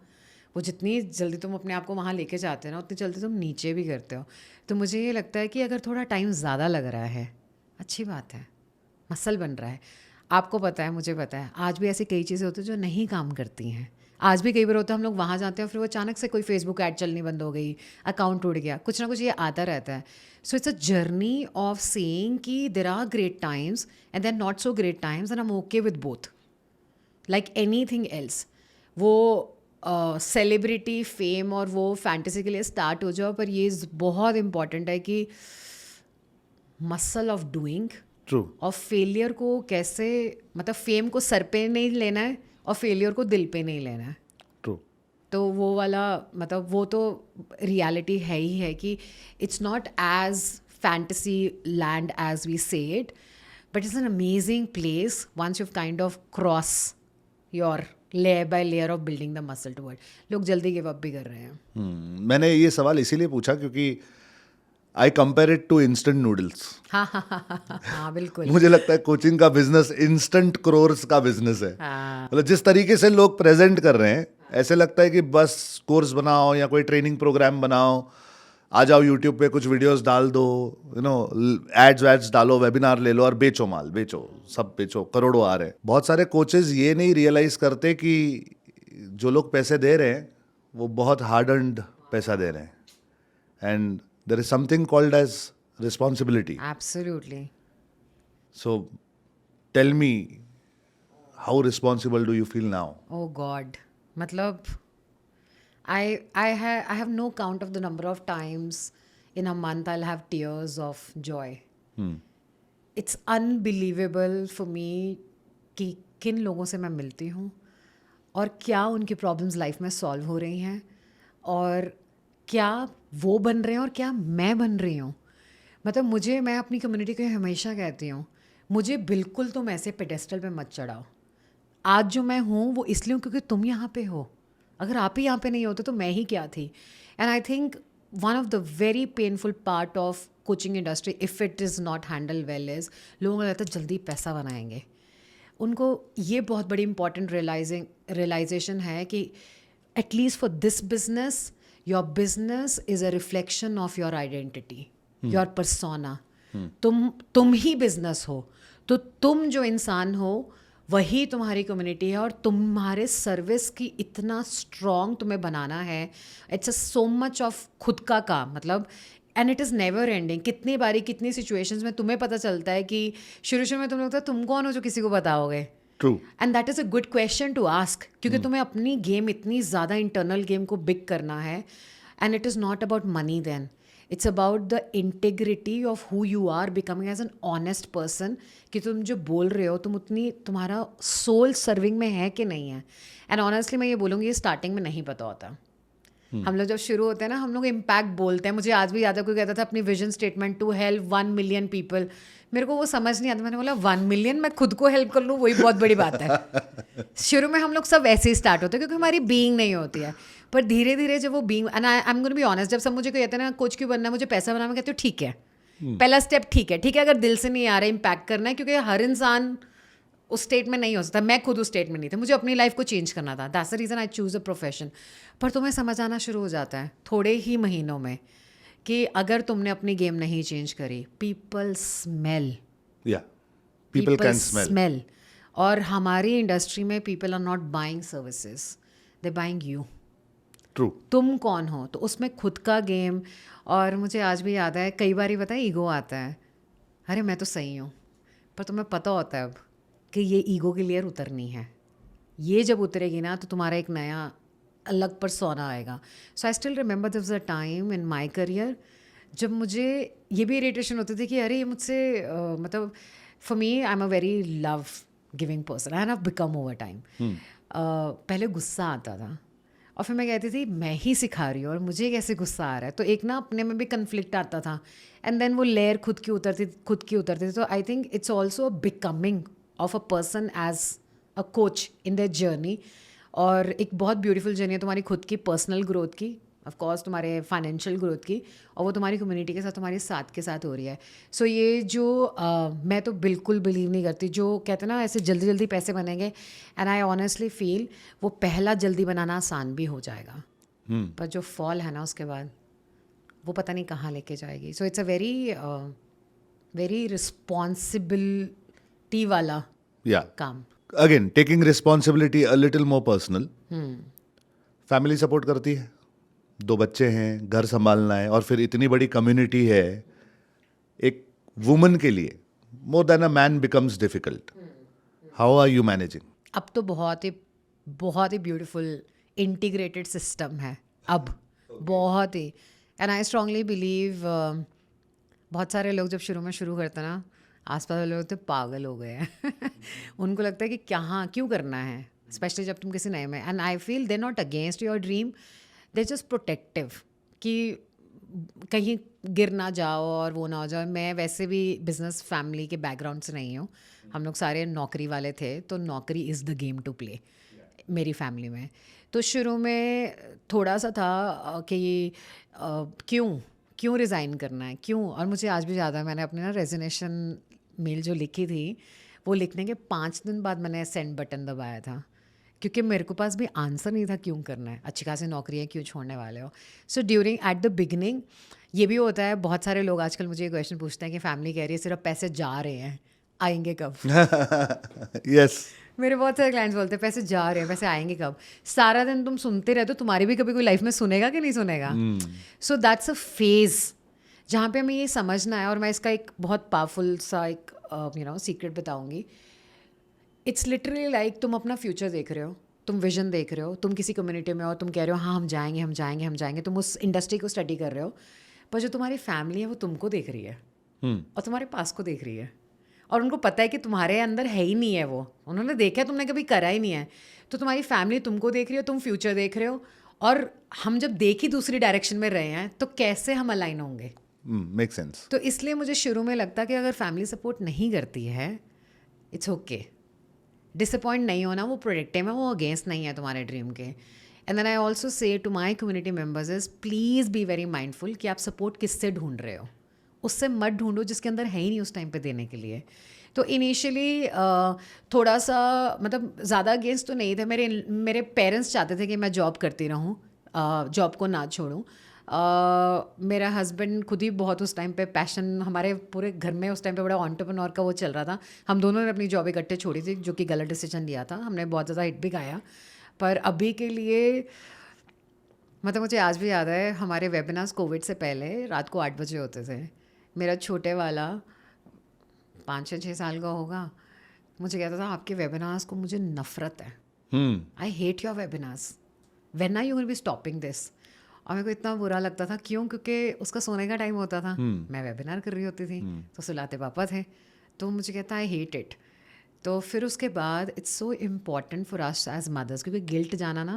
B: वो जितनी जल्दी तुम अपने आप को वहाँ लेके जाते हो ना, उतनी जल्दी तुम नीचे भी करते हो। तो मुझे ये लगता है कि अगर थोड़ा टाइम ज़्यादा लग रहा है, अच्छी बात है, मसल बन रहा है। आपको पता है, मुझे पता है, आज भी ऐसी कई चीज़ें होती हैं जो नहीं काम करती हैं। आज भी कई बार होता है हम लोग वहाँ जाते हैं, फिर वो अचानक से कोई फेसबुक ऐड चलनी बंद हो गई, अकाउंट टूट गया, कुछ ना कुछ ये आता रहता है। So it's a journey of seeing कि there are great times and there not so great times and I am okay with both, like anything else. वो सेलिब्रिटी फेम और वो फैंटेसी के लिए स्टार्ट हो जाओ, पर ये बहुत इंपॉर्टेंट है कि मसल ऑफ डूइंग
A: ट्रू।
B: और फेलियर को कैसे, मतलब फेम को सर पे नहीं लेना है और फेलियर को दिल पे नहीं लेना है।
A: ट्रू।
B: तो वो वाला, मतलब वो तो रियलिटी है ही है कि it's not as fantasy land as we say it, but it's an amazing place once you kind of cross your layer by layer of building the muscle toward. लोग जल्दी गिव अप भी कर रहे हैं।
A: मैंने ये सवाल इसीलिए पूछा क्योंकि I compare it to instant noodles.
B: हाँ बिल्कुल।
A: मुझे लगता है कोचिंग का बिजनेस इंस्टेंट क्रोर्स का बिजनेस है।
B: हाँ
A: मतलब जिस तरीके से लोग प्रेजेंट कर रहे हैं, ऐसे लगता है कि बस कोर्स बनाओ या कोई ट्रेनिंग प्रोग्राम बनाओ, आ जाओ यूट्यूब पे कुछ वीडियोस डाल दो, एड्स वैड्स डालो, वेबिनार ले लो और बेचो, माल बेचो, सब बेचो, करोड़ों आ रहे हैं। बहुत सारे कोचेज ये नहीं रियलाइज करते कि जो लोग पैसे दे रहे हैं वो बहुत हार्ड अर्नड पैसा दे रहे हैं, and there is something called as responsibility.
B: Absolutely.
A: So tell me, how responsible do you feel now?
B: Oh God. मतलब I have no count of the number of times in a month I'll have tears of joy. It's unbelievable for me कि किन लोगों से मैं मिलती हूँ और क्या उनकी प्रॉब्लम्स लाइफ में सॉल्व हो रही हैं और क्या वो बन रहे हैं और क्या मैं बन रही हूँ। मतलब मैं अपनी कम्युनिटी को हमेशा कहती हूँ, मुझे बिल्कुल तुम ऐसे पेडेस्टल पे मत चढ़ाओ। आज जो मैं हूँ वो इसलिए हूँ क्योंकि तुम यहाँ पे हो। अगर आप ही यहाँ पे नहीं होते तो मैं ही क्या थी। And I think one of the very painful part of coaching industry if it is not handle well is, लोगों को लगता है जल्दी पैसा बनाएंगे। उनको ये बहुत बड़ी इंपॉर्टेंट रियलाइजेशन है कि at least for this business, your business is a reflection of your identity, your persona. तुम ही बिजनेस हो, तो तुम जो इंसान हो वही तुम्हारी कम्युनिटी है और तुम्हारे सर्विस की इतना स्ट्रॉन्ग तुम्हें बनाना है। It's a so much of खुद का काम, मतलब and it is never ending. कितनी बारी कितनी सिचुएशंस में तुम्हें पता चलता है कि शुरू में तुम लगता है तुम कौन हो जो किसी को बताओगे।
A: True.
B: And that is a good question to ask, क्योंकि तुम्हें अपनी गेम इतनी ज़्यादा इंटरनल गेम को बिग करना है। And it is not about money then, it's about the integrity of who you are becoming as an honest person, कि तुम जो बोल रहे हो तुम उतनी, तुम्हारा सोल सर्विंग में है कि नहीं है। एंड ऑनेस्टली मैं ये बोलूँगी, ये स्टार्टिंग में नहीं पता होता। हम लोग जब शुरू होते हैं ना, हम लोग इम्पैक्ट बोलते हैं। मुझे आज भी याद है, कोई कहता था अपनी vision statement to help 1 million people. मेरे को वो समझ नहीं आता। मैंने बोला 1 मिलियन, मैं खुद को हेल्प कर लूँ वही बहुत बड़ी बात है। शुरू में हम लोग सब ऐसे ही स्टार्ट होते हैं क्योंकि हमारी बीइंग नहीं होती है। पर धीरे धीरे जब वो being, and I am gonna be honest, जब सब मुझे कहते हैं ना कोच क्यों बनना है, मुझे पैसा बनाना, मैं कहती हूँ ठीक है, पहला स्टेप ठीक है अगर दिल से नहीं आ रहा है इम्पैक्ट करना है, क्योंकि हर इंसान उस स्टेट में नहीं हो सकता। मैं खुद उस स्टेट में नहीं थी, मुझे अपनी लाइफ को चेंज करना था। That's the reason I choose a profession. पर तुम्हें समझ आना शुरू हो जाता है थोड़े ही महीनों में कि अगर तुमने अपनी गेम नहीं चेंज करी, पीपल स्मेल,
A: या पीपल कैन स्मेल।
B: और हमारी इंडस्ट्री में people are not buying services, they buying you.
A: True.
B: तुम कौन हो, तो उसमें खुद का गेम। और मुझे आज भी याद है, कई बार ही पता है ईगो आता है, अरे मैं तो सही हूँ, पर तुम्हें पता होता है अब कि ये ईगो की लेयर उतरनी है। ये जब उतरेगी ना तो तुम्हारा एक नया अलग परसोना आएगा। So I still remember this a time in my career जब मुझे ये भी इरिटेशन होती थी कि अरे ये मुझसे मतलब for me I am a very love giving person and I have become over time. पहले गुस्सा आता था और फिर मैं कहती थी मैं ही सिखा रही हूँ और मुझे कैसे गुस्सा आ रहा है, तो एक ना अपने में भी कन्फ्लिक्ट आता था। एंड देन वो लेयर खुद की उतरती थी। तो I think it's also a becoming of a person as a coach in that journey. और एक बहुत ब्यूटीफुल जर्नी है तुम्हारी खुद की पर्सनल ग्रोथ की, ऑफ कोर्स तुम्हारे फाइनेंशियल ग्रोथ की, और वो तुम्हारी कम्युनिटी के साथ, तुम्हारे साथ के साथ हो रही है। सो ये जो मैं तो बिल्कुल बिलीव नहीं करती जो कहते हैं ना ऐसे जल्दी जल्दी पैसे बनेंगे। एंड आई ऑनेस्टली फील वो पहला जल्दी बनाना आसान भी हो जाएगा, पर जो फॉल है ना उसके बाद वो पता नहीं कहाँ लेके जाएगी। सो it's a very very responsibility वाला
A: या
B: काम।
A: Again taking responsibility a little more personal, family support करती है, 2 बच्चे हैं, घर संभालना है, और फिर इतनी बड़ी कम्युनिटी है, एक वुमन के लिए more than a man becomes difficult. How are you managing?
B: अब तो बहुत ही ब्यूटीफुल इंटीग्रेटेड सिस्टम है अब, बहुत ही। एंड आई स्ट्रांगली बिलीव, बहुत सारे लोग जब शुरू में शुरू करते हैं ना, आसपास वाले लोग तो पागल हो गए हैं उनको लगता है कि क्यों करना है, स्पेशली जब तुम किसी नए में। And I feel they not against your dream, they just protective कि कहीं गिर ना जाओ और वो ना हो जाए। मैं वैसे भी बिजनेस फैमिली के बैकग्राउंड से नहीं हूँ, हम लोग सारे नौकरी वाले थे, तो नौकरी is the game to play मेरी फैमिली में। तो शुरू में थोड़ा सा था कि क्यों रिज़ाइन करना है, क्यों। और मुझे आज भी याद है, मैंने अपने ना रेजिग्नेशन मेल जो लिखी थी, वो लिखने के 5 दिन बाद मैंने सेंड बटन दबाया था, क्योंकि मेरे को पास भी आंसर नहीं था क्यों करना है, अच्छी खासी नौकरी है, क्यों छोड़ने वाले हो। So during at the beginning ये भी होता है, बहुत सारे लोग आजकल मुझे ये क्वेश्चन पूछते हैं कि फैमिली कह रही है सिर्फ पैसे जा रहे हैं, आएंगे कब
A: यस.
B: मेरे बहुत सारे क्लाइंट्स बोलते हैं पैसे जा रहे हैं, पैसे आएंगे कब। सारा दिन तुम सुनते रहते हो, तुम्हारी भी कभी कोई लाइफ में सुनेगा कि नहीं सुनेगा। सो दैट्स अ फेज जहाँ पे हमें ये समझना है। और मैं इसका एक बहुत पावरफुल सा एक सीक्रेट बताऊंगी। इट्स लिटरली लाइक तुम अपना फ्यूचर देख रहे हो, तुम विजन देख रहे हो, तुम किसी कम्युनिटी में हो, तुम कह रहे हो हाँ हम जाएंगे हम जाएंगे हम जाएंगे, तुम उस इंडस्ट्री को स्टडी कर रहे हो, पर जो तुम्हारी फैमिली है वो तुमको देख रही है और तुम्हारे पास को देख रही है, और उनको पता है कि तुम्हारे अंदर है ही नहीं है वो, उन्होंने देखा है, तुमने कभी करा ही नहीं है। तो तुम्हारी फैमिली तुमको देख रही हो, तुम फ्यूचर देख रहे हो, और हम जब देख ही दूसरी डायरेक्शन में रहे हैं तो कैसे हम अलाइन होंगे।
A: Make sense.
B: तो इसलिए मुझे शुरू में लगता कि अगर फैमिली सपोर्ट नहीं करती है, इट्स ओके, डिसअपॉइंट नहीं होना, वो प्रोडक्टिव है, वो अगेंस्ट नहीं है तुम्हारे ड्रीम के। And then I also say to my community members is please be very mindful कि आप सपोर्ट किससे ढूंढ रहे हो, उससे मत ढूंढो जिसके अंदर है ही नहीं उस टाइम पे देने के लिए। तो इनिशियली थोड़ा सा मतलब ज़्यादा अगेंस्ट तो नहीं थे, मेरे पेरेंट्स चाहते थे कि मैं जॉब करती रहूँ, जॉब को ना छोड़ूँ। मेरा हस्बैंड खुद ही बहुत उस टाइम पे पैशन, हमारे पूरे घर में उस टाइम पे बड़ा एंटरप्रेन्योर का वो चल रहा था। हम दोनों ने अपनी जॉब इकट्ठे छोड़ी थी, जो कि गलत डिसीजन लिया था, हमने बहुत ज़्यादा हिट भी खाया। पर अभी के लिए मतलब मुझे आज भी याद है, हमारे वेबिनार्स कोविड से पहले रात को 8 बजे होते थे। मेरा छोटे वाला 5-6 साल का होगा, मुझे कहता था आपके वेबिनार्स को मुझे नफरत है, I hate your webinars, when are you will be stopping this. और मेरे को इतना बुरा लगता था, क्यों, क्योंकि उसका सोने का टाइम होता था, मैं वेबिनार कर रही होती थी, तो सुलाते पापा थे, तो मुझे कहता आई हेट इट। तो फिर उसके बाद it's so important for us as mothers, क्योंकि गिल्ट जाना ना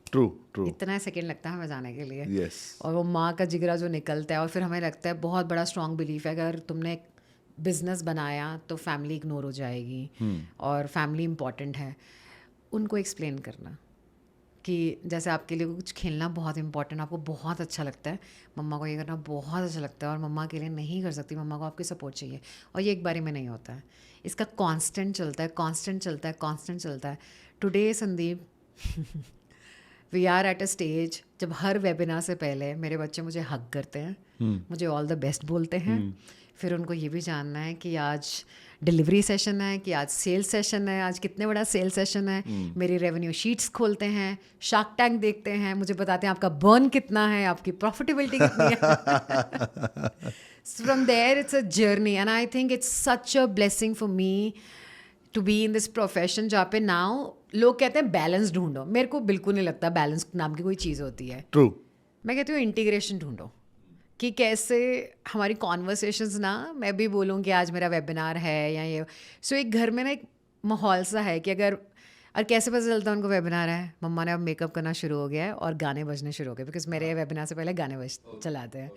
A: ट्रू
B: इतना सेकेंड लगता है हमें जाने के लिए।
A: यस.
B: और वो माँ का जिगरा जो निकलता है, और फिर हमें लगता है बहुत बड़ा स्ट्रॉन्ग बिलीफ है अगर तुमने एक बिजनेस बनाया तो फैमिली इग्नोर हो जाएगी, और फैमिली इम्पॉर्टेंट है। उनको एक्सप्लेन करना कि जैसे आपके लिए कुछ खेलना बहुत इंपॉर्टेंट, आपको बहुत अच्छा लगता है, मम्मा को ये करना बहुत अच्छा लगता है, और मम्मा के लिए नहीं कर सकती, मम्मा को आपकी सपोर्ट चाहिए, और ये एक बारी में नहीं होता है, इसका कांस्टेंट चलता है, कांस्टेंट चलता है, कांस्टेंट चलता है। Today Sandeep we are at a stage जब हर वेबिनार से पहले मेरे बच्चे मुझे हग करते हैं, मुझे ऑल द बेस्ट बोलते हैं। फिर उनको ये भी जानना है कि आज डिलीवरी सेशन है, कि आज सेल सेशन है, आज कितने बड़ा सेल सेशन है। मेरी रेवेन्यू शीट्स खोलते हैं, शार्क टैंक देखते हैं, मुझे बताते हैं आपका बर्न कितना है, आपकी प्रॉफिटेबिलिटी कितनी है। From there it's a journey, and I think it's such a blessing for me to be in this profession, जहाँ पे नाउ लोग कहते हैं बैलेंस ढूंढो। मेरे को बिल्कुल नहीं लगता बैलेंस नाम की कोई चीज़ होती है।
A: ट्रू.
B: मैं कहती हूँ इंटीग्रेशन ढूंढो, कि कैसे हमारी कॉन्वर्सेशंस ना, मैं भी बोलूँ कि आज मेरा वेबिनार है या ये, सो एक घर में ना एक माहौल सा है कि अगर, और कैसे पता चलता है उनको वेबिनार है, मम्मा ने अब मेकअप करना शुरू हो गया है और गाने बजने शुरू हो गए, बिकॉज मेरे वेबिनार से पहले गाने चलाते हैं,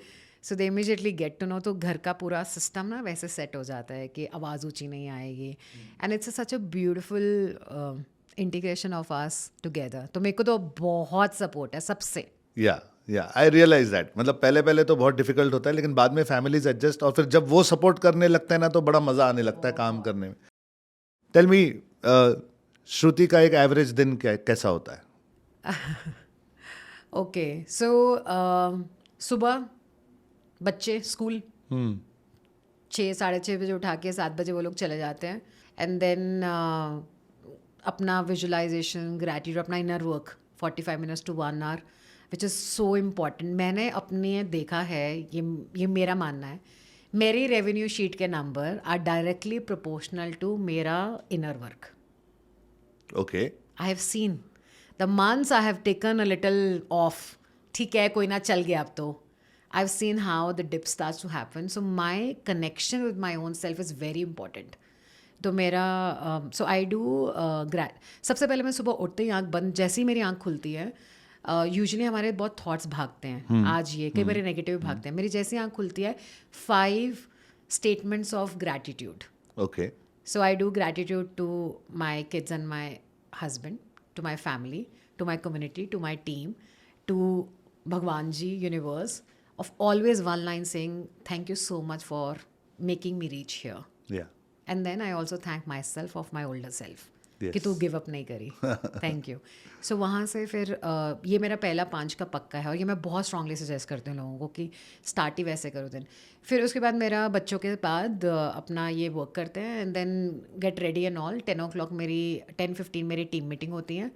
B: so they immediately get to know. तो घर का पूरा सिस्टम ना वैसे सेट हो जाता है कि आवाज़ ऊँची नहीं आएगी, and it's such a beautiful integration of us together. तो मेरे को तो बहुत सपोर्ट है सबसे।
A: या आई रियलाइज दैट. मतलब पहले तो बहुत डिफिकल्ट होता है, लेकिन बाद में फैमिलीज एडजस्ट, और फिर जब वो सपोर्ट करने लगते हैं ना, तो बड़ा मजा आने लगता है काम करने में. टेल मी, श्रुति का एक एवरेज दिन कैसा होता है?
B: ओके, सो सुबह बच्चे स्कूल, 6 साढ़े 6 बजे उठा के 7 बजे वो लोग चले जाते हैं. एंड देन अपना विजुअलाइजेशन, ग्रैटिट्यूड, अपना inner work 45 minutes to 1 hour, which is so important. मैंने अपने देखा है, ये मेरा मानना है, मेरी रेवेन्यू शीट के number are directly proportional to मेरा inner work.
A: Okay.
B: I have seen the months I have taken a little off. ठीक है, कोई ना, चल गया अब तो. I've seen how the dip starts to happen. So my connection with my own self is very important. तो मेरा so I do सबसे पहले मैं सुबह उठते ही आँख बंद, जैसे ही मेरी आँख खुलती है, यूजुअली हमारे बहुत थॉट्स भागते हैं. आज ये कई बार नेगेटिव भागते हैं. मेरी जैसी आँख खुलती है, 5 statements of gratitude.
A: Okay.
B: So I do gratitude to my kids and my husband, to my family, to my community, to my team, to Bhagwan Ji, universe, of always one line saying thank you so much for making me reach here.
A: या.
B: And then I also thank myself of my older self.
A: Yes.
B: कि तू गिव अप नहीं करी. Thank you. सो वहाँ से फिर ये मेरा पहला 5 का पक्का है, और ये मैं बहुत स्ट्रांगली सजेस्ट करती हूँ लोगों को कि स्टार्ट ही वैसे करो. दिन फिर उसके बाद मेरा बच्चों के बाद अपना ये वर्क करते हैं, and then get ready and all. 10 o'clock मेरी 10:15 मेरी टीम मीटिंग होती है.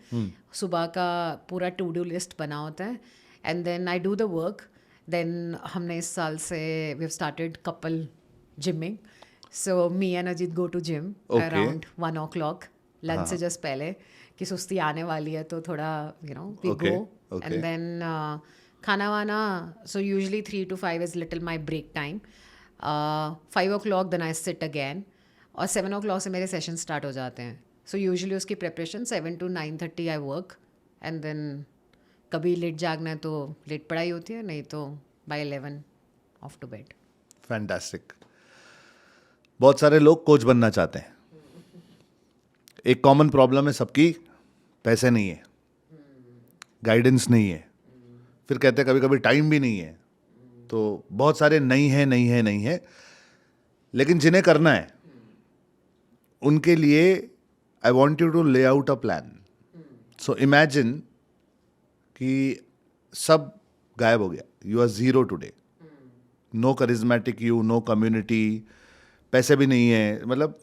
B: सुबह का पूरा टू डू लिस्ट बना होता है, and then I do the work. Then हमने इस साल से we have started couple gymming. So me and Ajit go to gym around 1 o'clock, lunch से जस्ट पहले, कि सुस्ती आने वाली है तो थोड़ा वी गो. एंड देन खाना वाना. So usually 3 to 5 is little my break time. 5 o'clock then I sit again, और 7 o'clock से मेरे सेशन स्टार्ट हो जाते हैं. सो यूजली उसकी preparation 7 to 9:30 I work, and then कभी लेट जागना है तो लेट पढ़ाई होती है, नहीं तो by 11 off to bed.
A: Fantastic. बहुत सारे लोग कोच बनना चाहते हैं. एक कॉमन प्रॉब्लम है सबकी, पैसे नहीं है, गाइडेंस नहीं है, फिर कहते हैं कभी कभी टाइम भी नहीं है. तो बहुत सारे नहीं है. लेकिन जिन्हें करना है उनके लिए I want you to lay out a plan. So imagine कि सब गायब हो गया, you are zero today, no charismatic you, no community, पैसे भी नहीं है, मतलब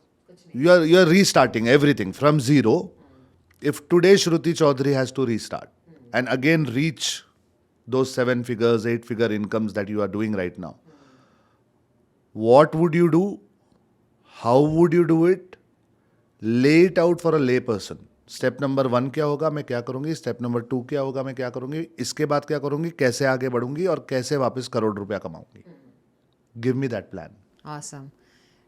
A: you are restarting everything from zero. If today Shruti Chaudhary has to restart and again reach those 7 figures, 8 figure incomes that you are doing right now, what would you do? How would you do it? Lay it out for a lay person. Step number 1 क्या होगा, मैं क्या करूंगी. स्टेप नंबर 2 क्या होगा, मैं क्या करूंगी. इसके बाद क्या करूंगी, कैसे आगे बढ़ूंगी और कैसे वापस करोड़ रुपया कमाऊंगी. Give me that plan.
B: Awesome.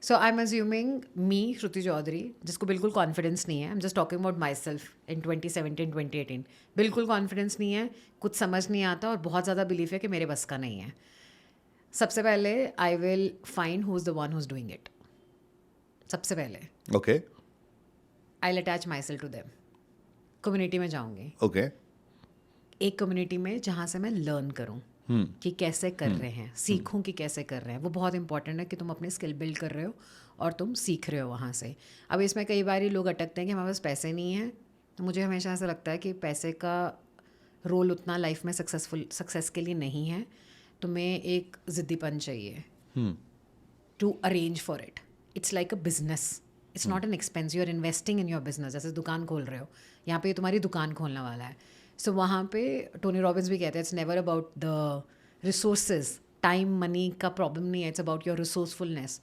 B: So I'm assuming me, Shruti Chaudhary, जिसको बिल्कुल कॉन्फिडेंस नहीं है, I'm just talking about myself in 2017, 2018, बिल्कुल कॉन्फिडेंस नहीं है, कुछ समझ नहीं आता, और बहुत ज़्यादा बिलीफ है कि मेरे बस का नहीं है. सबसे पहले I will find who is the one who is doing it. सबसे पहले
A: okay.
B: I will attach my self to them. Community में जाऊँगी.
A: ओके.
B: एक कम्युनिटी में जहाँ से मैं लर्न करूँ कि कैसे कर रहे हैं, सीखूं कि कैसे कर रहे हैं. वो बहुत इंपॉर्टेंट है कि तुम अपनी स्किल बिल्ड कर रहे हो और तुम सीख रहे हो वहाँ से. अब इसमें कई बार लोग अटकते हैं कि हमारे पास पैसे नहीं हैं. तो मुझे हमेशा ऐसा लगता है कि पैसे का रोल उतना लाइफ में सक्सेस के लिए नहीं है. तुम्हें एक ज़िद्दीपन चाहिए to arrange for it. It's like a business, it's not an expense. You are investing in your business. जैसे दुकान खोल रहे हो, यहाँ पे तुम्हारी दुकान खोलने वाला है. सो वहाँ पे टोनी रॉबिन्स भी कहते हैं it's never about the resources, time money का प्रॉब्लम नहीं है, इट्स अबाउट योर रिसोर्सफुलनेस.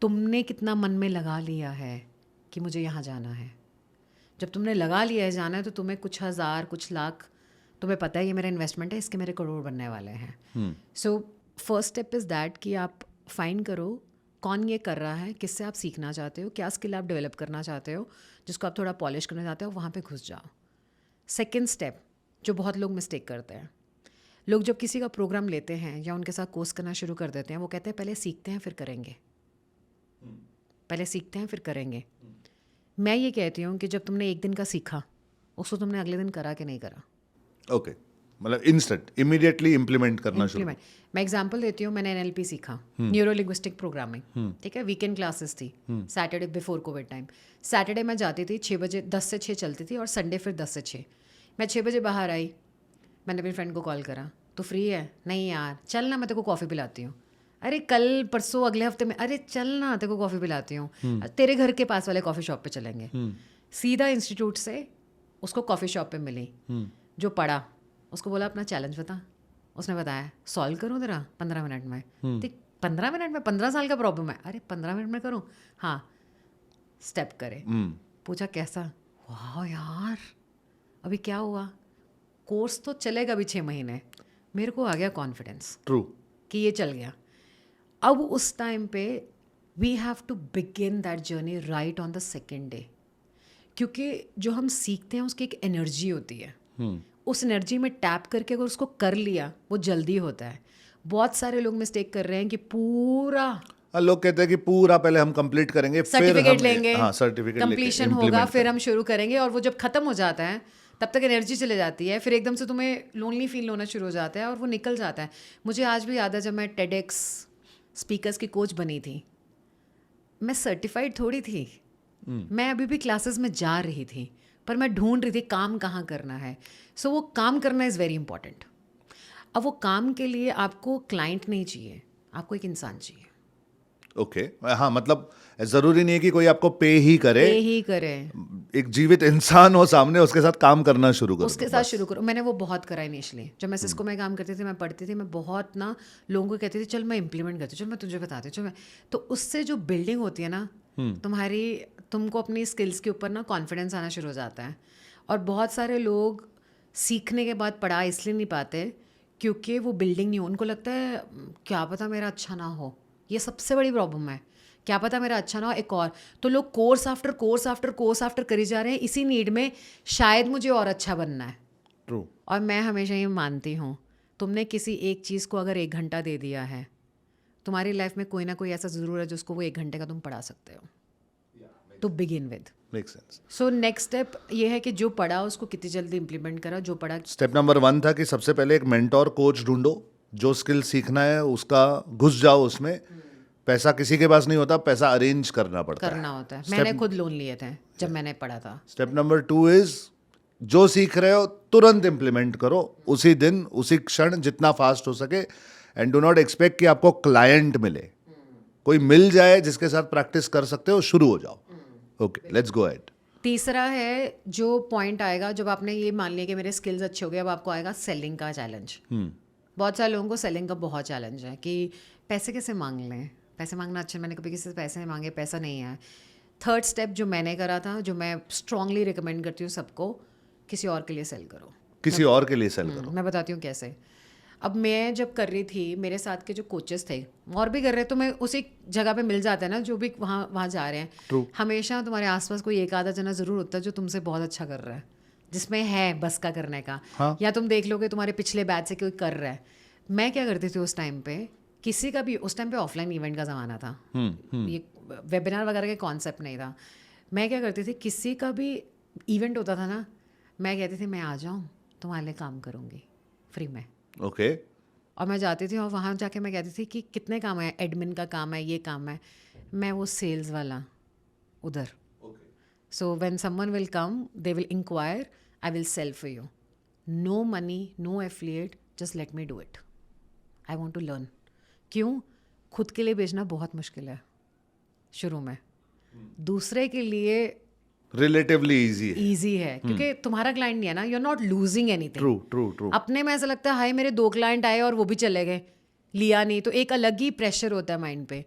B: तुमने कितना मन में लगा लिया है कि मुझे यहाँ जाना है. जब तुमने लगा लिया है जाना है, तो तुम्हें कुछ हज़ार, कुछ लाख, तुम्हें पता है ये मेरा इन्वेस्टमेंट है, इसके मेरे करोड़ बनने वाले हैं. So first step is that कि आप फाइंड करो कौन ये कर रहा है, किससे आप सीखना चाहते हो, क्या स्किल आप डेवलप करना चाहते हो, जिसको आप थोड़ा पॉलिश करना चाहते हो, वहाँ पे घुस जाओ. सेकेंड स्टेप जो बहुत लोग मिस्टेक करते हैं, लोग जब किसी का प्रोग्राम लेते हैं या उनके साथ कोर्स करना शुरू कर देते हैं, वो कहते हैं पहले सीखते हैं फिर करेंगे, पहले सीखते हैं फिर करेंगे. मैं ये कहती हूँ कि जब तुमने एक दिन का सीखा, उसको तुमने अगले दिन करा कि नहीं करा.
A: ओके. मतलब इंस्टेंट, इमीडिएटली इम्प्लीमेंट करना शुरू.
B: मैं एग्जांपल देती हूँ. मैंने NLP सीखा, न्यूरो लिंग्विस्टिक प्रोग्रामिंग. ठीक है, वीकेंड क्लासेस थी, Saturday before Covid time. Saturday मैं जाती थी 6 बजे, 10 से 6 चलती थी, और संडे फिर 10 से 6. मैं 6 बजे बाहर आई, मैंने अपनी फ्रेंड को कॉल करा, तो फ्री है? नहीं यार, चल ना मैं तेरे को कॉफ़ी पिलाती हूँ. अरे कल परसों अगले हफ्ते में, अरे चल ना तेरे को कॉफ़ी पिलाती हूँ, तेरे घर के पास वाले कॉफ़ी शॉप पे चलेंगे। सीधा इंस्टीट्यूट से उसको कॉफ़ी शॉप पे मिली, जो पढ़ा, उसको बोला अपना चैलेंज बता। उसने बताया सॉल्व करूँ तेरा 15 मिनट में। तो 15 मिनट में 15 साल का प्रॉब्लम है, अरे 15 मिनट में करूँ, हाँ स्टेप करे। पूछा कैसा, वाह यार अभी क्या हुआ, कोर्स तो चलेगा अभी 6 महीने, मेरे को आ गया कॉन्फिडेंस
A: ट्रू
B: कि ये चल गया। अब उस टाइम पे we have to begin that journey right on the second day, क्योंकि जो हम सीखते हैं उसकी एक एनर्जी होती है, उस एनर्जी में टैप करके अगर उसको कर लिया वो जल्दी होता है। बहुत सारे लोग मिस्टेक कर रहे हैं कि पूरा
A: लोग कहते हैं कि पूरा पहले हम कंप्लीट करेंगे, फिर
B: सर्टिफिकेट
A: हम
B: लेंगे,
A: सर्टिफिकेट
B: कंप्लीशन होगा, फिर हम शुरू करेंगे, और वो जब खत्म हो जाता है तब तक एनर्जी चले जाती है, फिर एकदम से तुम्हें लोनली फील होना शुरू हो जाता है और वो निकल जाता है। मुझे आज भी याद है जब मैं टेडेक्स स्पीकर्स की कोच बनी थी, मैं सर्टिफाइड थोड़ी थी, मैं अभी भी क्लासेस में जा रही थी, पर मैं ढूंढ रही थी काम कहाँ करना है। सो वो काम करना इज़ वेरी इंपॉर्टेंट। अब वो काम के लिए आपको क्लाइंट नहीं चाहिए, आपको एक इंसान चाहिए।
A: ओके हाँ, मतलब जरूरी नहीं है कि कोई आपको पे ही करे, एक जीवित इंसान हो सामने, उसके साथ काम करना शुरू करो,
B: उसके साथ शुरू करो। मैंने वो बहुत करा इनिशियली, जब मैं सिस्को में काम करती थी, मैं पढ़ती थी, मैं बहुत ना लोगों को कहती थी चल मैं इम्प्लीमेंट करती हूँ, चल मैं तुझे बताती हूँ, चल मैं, तो उससे जो बिल्डिंग होती है ना तुम्हारी, तुमको अपनी स्किल्स के ऊपर ना कॉन्फिडेंस आना शुरू हो जाता है। और बहुत सारे लोग सीखने के बाद पढ़ा इसलिए नहीं पाते क्योंकि वो बिल्डिंग नहीं हो, उनको लगता है क्या पता मेरा अच्छा ना हो, ये सबसे बड़ी प्रॉब्लम है, क्या पता मेरा अच्छा ना हो एक और। तो लोग course after course after course after करी जा रहे हैं इसी नीड में, शायद मुझे और अच्छा बनना है।
A: ट्रू।
B: और मैं हमेशा ये मानती हूँ, तुमने किसी एक चीज़ को अगर 1 घंटा दे दिया है, तुम्हारी लाइफ में कोई ना कोई ऐसा ज़रूर है जिसको वो 1 घंटे का तुम पढ़ा सकते हो, to begin with.
A: Make sense.
B: So next step ये है कि जो पढ़ा उसको कितनी जल्दी इंप्लीमेंट करा, जो पढ़ा।
A: स्टेप नंबर 1 था कि सबसे पहले एक मेंटोर कोच ढूंढो, जो स्किल सीखना है उसका घुस जाओ उसमें। पैसा किसी के पास नहीं होता, पैसा अरेंज करना पड़ता
B: करना होता है। मैंने खुद लोन लिए थे जब मैंने पढ़ा था।
A: स्टेप नंबर 2 इज जो सीख रहे हो तुरंत इम्प्लीमेंट करो, उसी दिन उसी क्षण जितना फास्ट हो सके, एंड डू नॉट एक्सपेक्ट कि आपको क्लाइंट मिले, कोई मिल जाए जिसके साथ प्रैक्टिस कर सकते हो, शुरू हो जाओ। Okay, let's go ahead.
B: तीसरा है जो पॉइंट आएगा जब आपने ये मान लिया कि मेरे स्किल्स अच्छे हो गए, अब आपको आएगा सेलिंग का चैलेंज। बहुत सारे लोगों को सेलिंग का बहुत चैलेंज है कि पैसे कैसे मांग लें, पैसे मांगना अच्छा, मैंने कभी किसी से पैसे नहीं मांगे, पैसा नहीं है। थर्ड स्टेप जो मैंने करा था, जो मैं स्ट्रांगली रिकमेंड करती हूँ सबको, किसी और के लिए सेल करो,
A: किसी और के लिए सेल करो।
B: मैं बताती हूँ कैसे। अब मैं जब कर रही थी, मेरे साथ के जो कोचेस थे और भी कर रहे, तो मैं उसी जगह पे मिल जाता है ना जो भी वहाँ जा रहे हैं।
A: True.
B: हमेशा तुम्हारे आसपास कोई एक आधा जना ज़रूर होता है जो तुमसे बहुत अच्छा कर रहा है, जिसमें है बस का करने का।
A: हाँ.
B: या तुम देख लोगे तुम्हारे पिछले बैच से कोई कर रहा है। मैं क्या करती थी उस टाइम पे, किसी का भी, उस टाइम पे ऑफलाइन इवेंट का ज़माना था, ये वेबिनार वगैरह का कॉन्सेप्ट नहीं था। मैं क्या करती थी, किसी का भी इवेंट होता था ना, मैं कहती थी मैं आ जाऊँ, तुम्हारे लिए काम करूँगी फ्री में।
A: ओके।
B: और मैं जाती थी और वहाँ जाके मैं कहती थी कि कितने काम है, एडमिन का काम है, ये काम है, मैं वो सेल्स वाला उधर। So when someone will come, they will enquire, I will sell for you, no money, no affiliate, just let me do it, I want to learn. क्यों? खुद के लिए बेचना बहुत मुश्किल है शुरू में, दूसरे के लिए
A: रिलेटिवली इजी
B: है क्योंकि तुम्हारा क्लाइंट नहीं है ना, you are not losing anything.
A: True true true.
B: अपने में ऐसा लगता है हाय मेरे 2 क्लाइंट आए और वो भी चले गए, लिया नहीं, तो एक अलग ही प्रेशर होता है माइंड पे।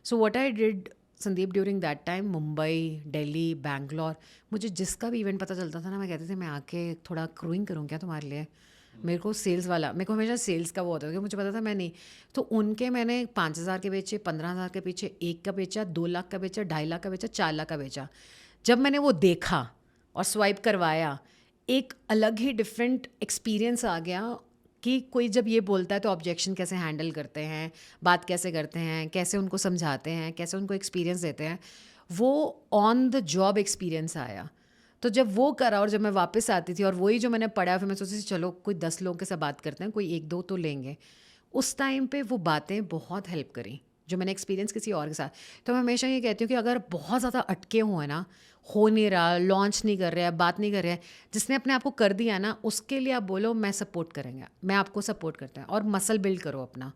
B: So what I did Sandeep during that time, Mumbai, Delhi, Bangalore, मुझे जिसका भी इवेंट पता चलता था ना, मैं कहती थी मैं आके थोड़ा क्रूइंग करूँ क्या तुम्हारे लिए। मेरे को सेल्स वाला, मेरे को हमेशा सेल्स का वो होता था कि मुझे पता था मैं नहीं, तो उनके मैंने 5,000 के बेचे, 15,000 के पीछे, 1 का बेचा, 2 लाख का बेचा, 2.5 लाख का बेचा, 4 लाख का बेचा। जब मैंने वो देखा और स्वाइप करवाया, एक अलग ही डिफरेंट एक्सपीरियंस आ गया कि कोई जब ये बोलता है तो ऑब्जेक्शन कैसे हैंडल करते हैं, बात कैसे करते हैं, कैसे उनको समझाते हैं, कैसे उनको एक्सपीरियंस देते हैं, वो ऑन द जॉब एक्सपीरियंस आया। तो जब वो करा और जब मैं वापस आती थी और वही जो मैंने पढ़ा, फिर मैं सोचती थी चलो कोई 10 लोगों के साथ बात करते हैं, कोई 1-2 तो लेंगे। उस टाइम पे वो बातें बहुत हेल्प करी जो मैंने एक्सपीरियंस किसी और के साथ। तो मैं हमेशा ये कहती हूँ कि अगर बहुत ज़्यादा अटके हुए ना, हो नहीं रहा, लॉन्च नहीं कर रहा है, बात नहीं कर रहा है, जिसने अपने आप को कर दिया ना, उसके लिए आप बोलो मैं सपोर्ट करेंगे, मैं आपको सपोर्ट करते हैं, और मसल बिल्ड करो अपना।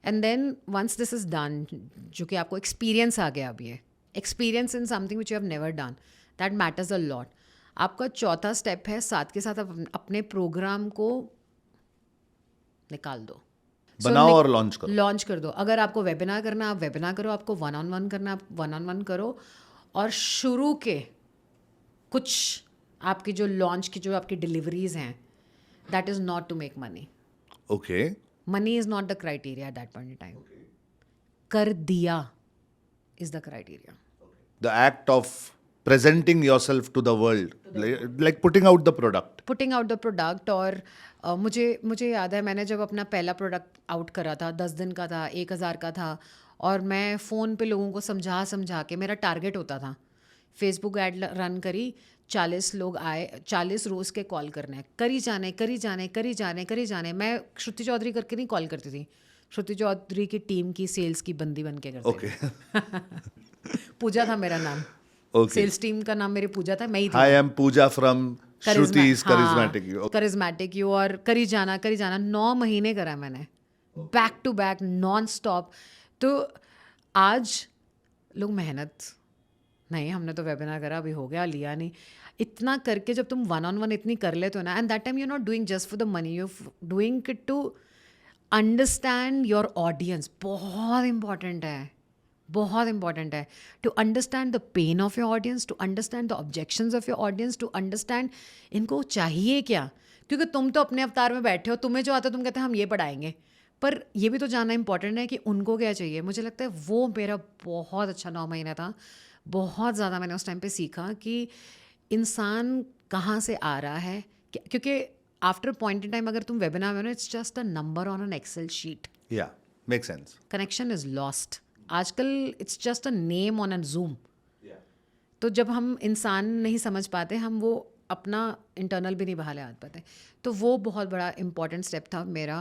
B: And then once this is done, जो कि आपको एक्सपीरियंस आ गया, अब ये experience in something which you have never done, that matters a lot. आपका चौथा स्टेप है, साथ के साथ आप अपने प्रोग्राम को निकाल दो.
A: बनाओ और लॉन्च करो.
B: लॉन्च कर दो. अगर आपको वेबिनार करना है आप वेबिनार करो, आपको वन ऑन वन करना आप वन ऑन वन करो. और शुरू के कुछ आपकी जो लॉन्च की जो आपकी डिलीवरीज हैं, that is not to make money.
A: Okay.
B: Money is not the criteria at that point in time. कर दिया is the criteria.
A: The act of presenting yourself to the world, like putting out the product.
B: Putting out the product. और मुझे याद है, मैंने जब अपना पहला प्रोडक्ट आउट करा था, 10 दिन का था, 1000 का था, और मैं फ़ोन पे लोगों को समझा के, मेरा टारगेट होता था, फेसबुक ऐड रन करी, 40 लोग आए, 40 रोज़ के कॉल करने हैं, करी जाने. मैं श्रुति चौधरी करके नहीं कॉल करती थी, श्रुति चौधरी की टीम की सेल्स की बंदी बन के करती
A: Okay.
B: पूजा था मेरा नाम.
A: Okay.
B: सेल्स टीम का नाम मेरी पूजा था, मैं ही थी.
A: Hi, I'm Pooja from Shruti's Charismatic You. Okay.
B: Charismatic you. और करी जाना 9 महीने करा मैंने, back to back, non stop. तो आज लोग मेहनत नहीं, हमने तो वेबिनार करा, अभी हो गया, लिया नहीं. इतना करके जब तुम वन ऑन वन इतनी कर लेते हो ना, and that time you not doing just for the money, you doing it to understand your audience. बहुत इंपॉर्टेंट है, बहुत इंपॉर्टेंट है to understand the pain of your audience, to understand the objections of your audience, to understand इनको चाहिए क्या. क्योंकि तुम तो अपने अवतार में बैठे हो, तुम्हें जो आता है तुम कहते हैं हम ये पढ़ाएंगे, पर ये भी तो जानना इंपॉर्टेंट है कि उनको क्या चाहिए. मुझे लगता है वो मेरा बहुत अच्छा 9 महीना था. बहुत ज़्यादा मैंने उस टाइम पे सीखा कि इंसान कहाँ से आ रहा है. क्योंकि आफ्टर पॉइंट इन टाइम अगर तुम वेबिनार में हो, it's just a number on an Excel sheet.
A: Yeah, makes sense.
B: Connection is lost. आजकल it's just a name on a Zoom. तो जब हम इंसान नहीं समझ पाते, हम वो अपना इंटरनल भी नहीं बाहर ले आ पाते. तो वो बहुत बड़ा इंपॉर्टेंट स्टेप था मेरा,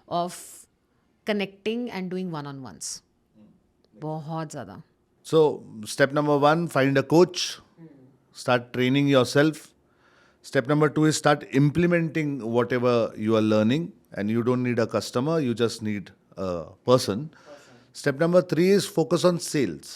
B: of connecting and doing one on ones. बहुत ज़्यादा.
A: So, step number 1, find a coach. Start training yourself. Step number 2 is start implementing whatever you are learning, and you don't need a customer, you just need a person. Step number 3 is focus on sales.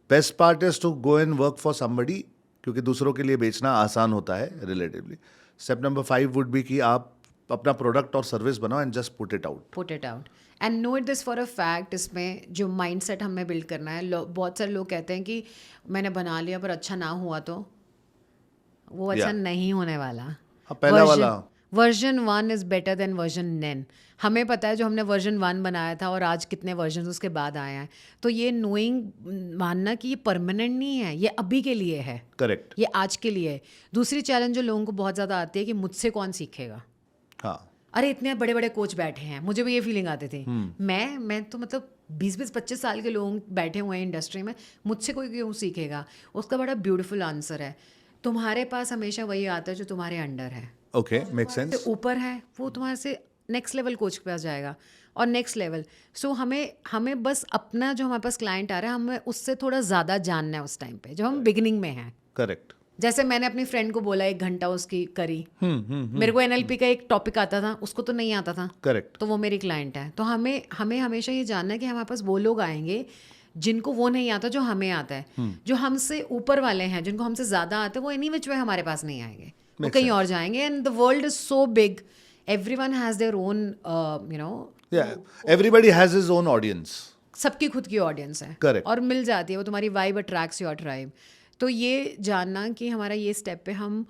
A: Best part is to go and work for somebody, क्योंकि दूसरों के लिए बेचना आसान होता है relatively. Step number 5 would be कि आप अपना प्रोडक्ट और सर्विस बनाओ and just put it out.
B: Put it out and know it this for a fact. इसमें जो माइंड सेट हमें बिल्ड करना है, बहुत सारे लोग कहते हैं कि मैंने बना लिया पर अच्छा ना हुआ, तो वो अच्छा
A: Yeah.
B: नहीं होने वाला.
A: हाँ, पहला वाला.
B: Version 1 is better than version 9. हमें पता है जो हमने वर्जन 1 बनाया था और आज कितने वर्जन उसके बाद आए हैं. तो ये नोइंग, मानना कि ये परमानेंट नहीं है, ये अभी के लिए है,
A: Correct.
B: ये आज के लिए है. दूसरी चैलेंज जो लोगों को बहुत ज़्यादा आती है कि मुझसे कौन सीखेगा.
A: हाँ.
B: अरे इतने बड़े बड़े कोच बैठे हैं, मुझे भी ये फीलिंग आती थी. मैं तो मतलब 20-25 साल के लोग बैठे हुए हैं इंडस्ट्री में, मुझसे कोई क्यों सीखेगा. उसका बड़ा ब्यूटीफुल आंसर है, तुम्हारे पास हमेशा वही आता है जो तुम्हारे अंडर है.
A: Okay, makes sense.
B: तो ऊपर है वो तुम्हारे से नेक्स्ट लेवल कोच के पास जाएगा और नेक्स्ट लेवल. सो हमें बस अपना जो हमारे पास क्लाइंट आ रहा है, हमें उससे थोड़ा ज़्यादा जानना है उस टाइम पे जब हम बिगिनिंग में हैं.
A: Correct.
B: जैसे मैंने अपनी फ्रेंड को बोला 1 घंटा उसकी करी, मेरे को NLP का एक टॉपिक आता था, उसको तो नहीं आता था,
A: Correct.
B: तो वो मेरी क्लाइंट है. तो हमें हमेशा ये जानना है कि हमारे पास वो लोग आएंगे जिनको वो नहीं आता जो हमें आता है. जो हमसे ऊपर वाले हैं, जिनको हमसे ज़्यादा आता है, वो एनी विच वे हमारे पास नहीं आएंगे, वो कहीं और जाएंगे. And the world is so big, everyone has their own
A: Yeah, everybody has his own audience.
B: सबकी खुद की ऑडियंस है.
A: Correct.
B: और मिल जाती है वो, तुम्हारी वाइब अट्रैक्ट्स योर ट्राइब. तो ये जानना कि हमारा ये स्टेप पे हम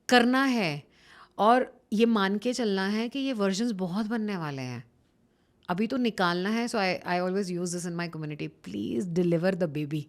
B: करना है और ये मान के चलना है कि ये वर्जन्स बहुत बनने वाले हैं, अभी तो निकालना है. So I always use this in my community, please deliver the baby.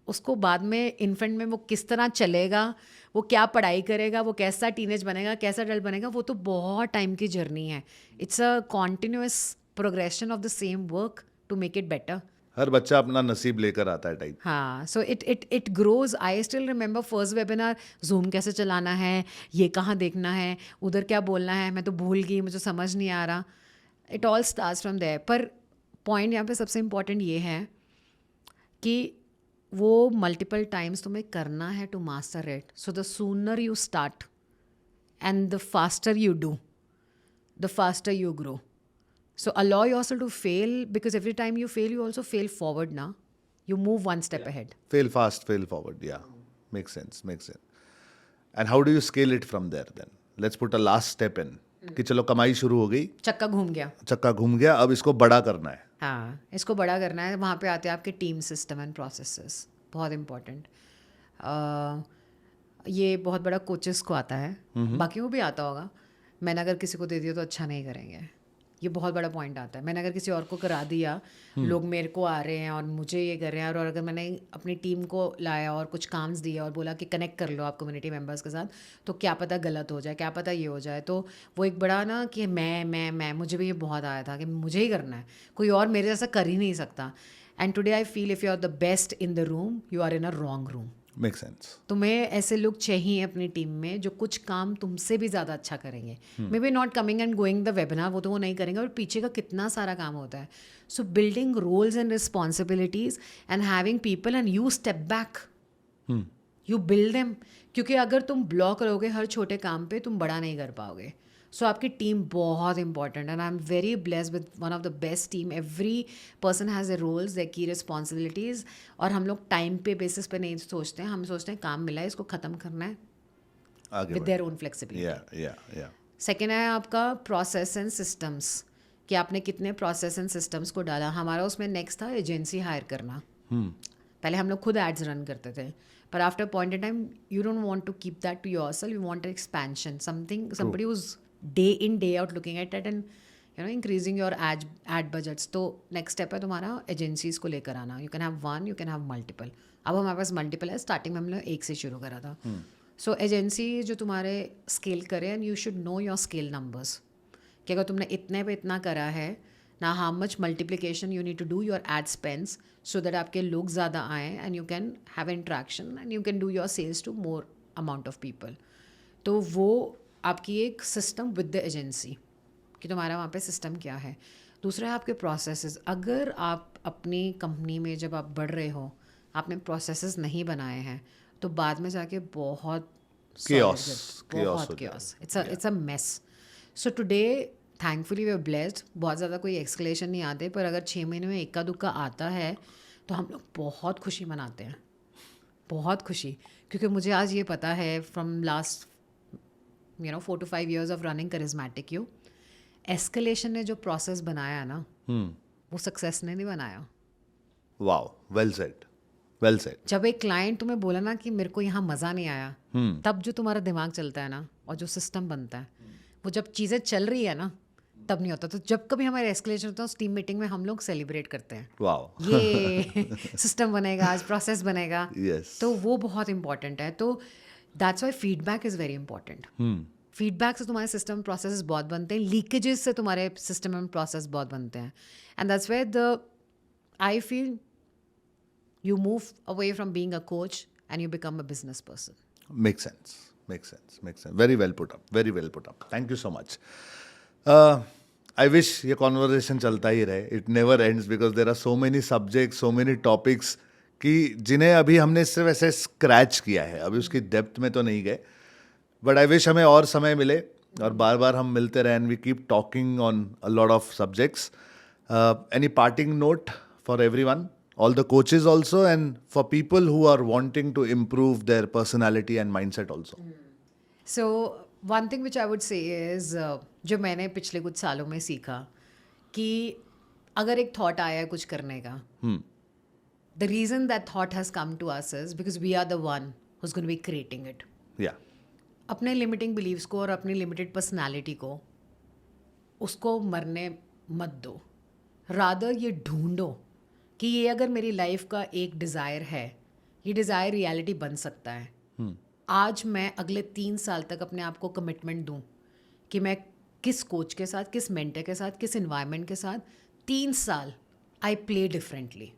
B: उसको बाद में इन्फेंट में वो किस तरह चलेगा, वो क्या पढ़ाई करेगा, वो कैसा टीनेज बनेगा, कैसा एडल्ट बनेगा, वो तो बहुत टाइम की जर्नी है. It's a continuous progression of the same work to make it better.
A: हर बच्चा अपना नसीब लेकर आता है टाइप.
B: हाँ, so it grows. I still remember first webinar, Zoom कैसे चलाना है, ये कहाँ देखना है, उधर क्या बोलना है, मैं तो भूल गई, मुझे समझ नहीं आ रहा. It all starts from there. पर पॉइंट यहाँ पे सबसे इम्पॉर्टेंट ये है कि वो मल्टीपल टाइम्स तुम्हें करना है to master it. So the sooner you start and the faster you do, the faster you grow. So allow yourself to fail, because every time you fail, you also fail forward now. You move one step ahead.
A: Fail fast, fail forward. Yeah, makes sense, makes sense. And how do you scale it from there then? Let's put a last step in. कि चलो कमाई शुरू हो गई,
B: चक्का घूम गया.
A: चक्का घूम गया, अब इसको बड़ा करना है.
B: हाँ, इसको बड़ा करना है. वहाँ पे आते हैं आपके टीम सिस्टम एंड प्रोसेसेस. बहुत इम्पोर्टेंट. ये बहुत बड़ा कोचेस को आता है, बाकियों को भी आता होगा. मैंने अगर किसी को दे दिया तो अच्छा नहीं करेंगे. ये बहुत बड़ा पॉइंट आता है. मैंने अगर किसी और को करा दिया, लोग मेरे को आ रहे हैं और मुझे ये कर रहे हैं, और अगर मैंने अपनी टीम को लाया और कुछ काम्स दिए और बोला कि कनेक्ट कर लो आप कम्युनिटी मेंबर्स के साथ, तो क्या पता गलत हो जाए, क्या पता ये हो जाए. तो वो एक बड़ा ना कि मैं मुझे भी ये बहुत आया था कि मुझे ही करना है, कोई और मेरे जैसा कर ही नहीं सकता. And today I feel if you are the best in the room, you are in a wrong room.
A: Make sense.
B: तुम्हें ऐसे लोग चाहिए अपनी टीम में जो कुछ काम तुमसे भी ज़्यादा अच्छा करेंगे. May be not coming and going the webinar, वो तो वो नहीं करेंगे, और पीछे का कितना सारा काम होता है. So building roles and responsibilities and having people, and you step back, you build them. क्योंकि अगर तुम ब्लॉक रहोगे हर छोटे काम पे, तुम बड़ा नहीं कर पाओगे. सो आपकी टीम बहुत important, and I am very blessed with one of the best team. Every person has a roles, their की रिस्पॉन्सिबिलिटीज़. और हम लोग टाइम पे बेसिस पे नहीं सोचते हैं, हम सोचते हैं काम मिला है, इसको ख़त्म करना है
A: आगे
B: विद देयर ओन फ्लेक्सिबिलिटी.
A: या
B: सेकेंड है आपका प्रोसेस एंड सिस्टम्स, कि आपने कितने प्रोसेस एंड सिस्टम्स को डाला. हमारा उसमें नेक्स्ट था एजेंसी हायर करना. पहले हम लोग खुद एड्स रन करते थे, पर after point in time you don't want to keep that to yourself, you want expansion, something, somebody who's day in day out looking at it and increasing your ad budgets. तो नेक्स्ट स्टेप है तुम्हारा एजेंसीज को लेकर आना. You can have one, you can have multiple. अब हमारे पास मल्टीपल है. स्टार्टिंग में हमने एक से शुरू करा था. सो एजेंसी जो तुम्हारे स्केल करे, and you should know your scale numbers, कि अगर तुमने इतने पे इतना करा है ना, how much multiplication you need to do your ad spends, so that आपके लोग ज़्यादा आएँ and you can have interaction and you can do your sales to more amount of people. तो वो आपकी एक सिस्टम विद द एजेंसी, कि तुम्हारा वहाँ पे सिस्टम क्या है. दूसरा है आपके प्रोसेसेस. अगर आप अपनी कंपनी में जब आप बढ़ रहे हो, आपने प्रोसेसेस नहीं बनाए हैं, तो बाद में जाके बहुत
A: chaos
B: बहुत chaos. It's a mess. So today thankfully we are blessed. बहुत ज़्यादा कोई एक्सक्लेशन नहीं आते, पर अगर 6 महीने में इक्का दुक्का आता है तो हम लोग बहुत खुशी मनाते हैं, बहुत खुशी. क्योंकि मुझे आज ये पता है from last 4 to 5 years of running Charismatic You, escalation ने जो प्रोसेस बनाया ना, वो सक्सेस ने नहीं बनाया.
A: Wow, well said, well said.
B: जब एक क्लाइंट तुम्हें बोला ना कि मेरे को यहाँ मज़ा नहीं आया, तब जो तुम्हारा दिमाग चलता है ना, और जो सिस्टम बनता है, वो जब चीज़ें चल रही है ना, तब नहीं होता. तो जब कभी हमारे एस्केलेशन होता है, उस टीम मीटिंग में हम लोग सेलिब्रेट करते हैं.
A: वाओ,
B: ये सिस्टम बनेगा, आज प्रोसेस बनेगा.
A: यस.
B: तो वो बहुत इंपॉर्टेंट है. तो that's why feedback is very important. Feedback से तुम्हारे सिस्टम प्रोसेस बहुत बनते हैं, लीकेजेस से तुम्हारे सिस्टम एंड प्रोसेस बहुत बनते हैं. And that's where the I feel you move away from being a coach and you become a business person.
A: Makes sense. Makes sense. Makes sense. Very well put up. Very well put up. Thank you so much. I wish ये conversation चलता ही रहे. It never ends because there are so many subjects, so many topics कि जिन्हें अभी हमने सिर्फ ऐसे स्क्रैच किया है, अभी उसकी डेप्थ में तो नहीं गए. बट आई विश हमें और समय मिले और बार बार हम मिलते रहे and we keep talking on a lot of subjects. Any parting note for everyone, all the coaches also, and for people who are wanting to improve their personality and mindset also?
B: So one thing which I would say is जो मैंने पिछले कुछ सालों में सीखा, कि अगर एक थॉट आया है कुछ करने का, the reason that thought has come to us is because we are the one who's going to be creating it.
A: Yeah.
B: अपने लिमिटिंग बिलीव्स को और अपनी लिमिटेड पर्सनालिटी को, उसको मरने मत दो. रादर ये ढूंढो कि ये अगर मेरी लाइफ का एक डिज़ायर है, ये डिज़ायर रियलिटी बन सकता है. आज मैं अगले 3 साल तक अपने आप को कमिटमेंट दूं कि मैं किस कोच के साथ, किस मेंटर के साथ, किस इन्वायरमेंट के साथ 3 साल आई प्ले डिफरेंटली,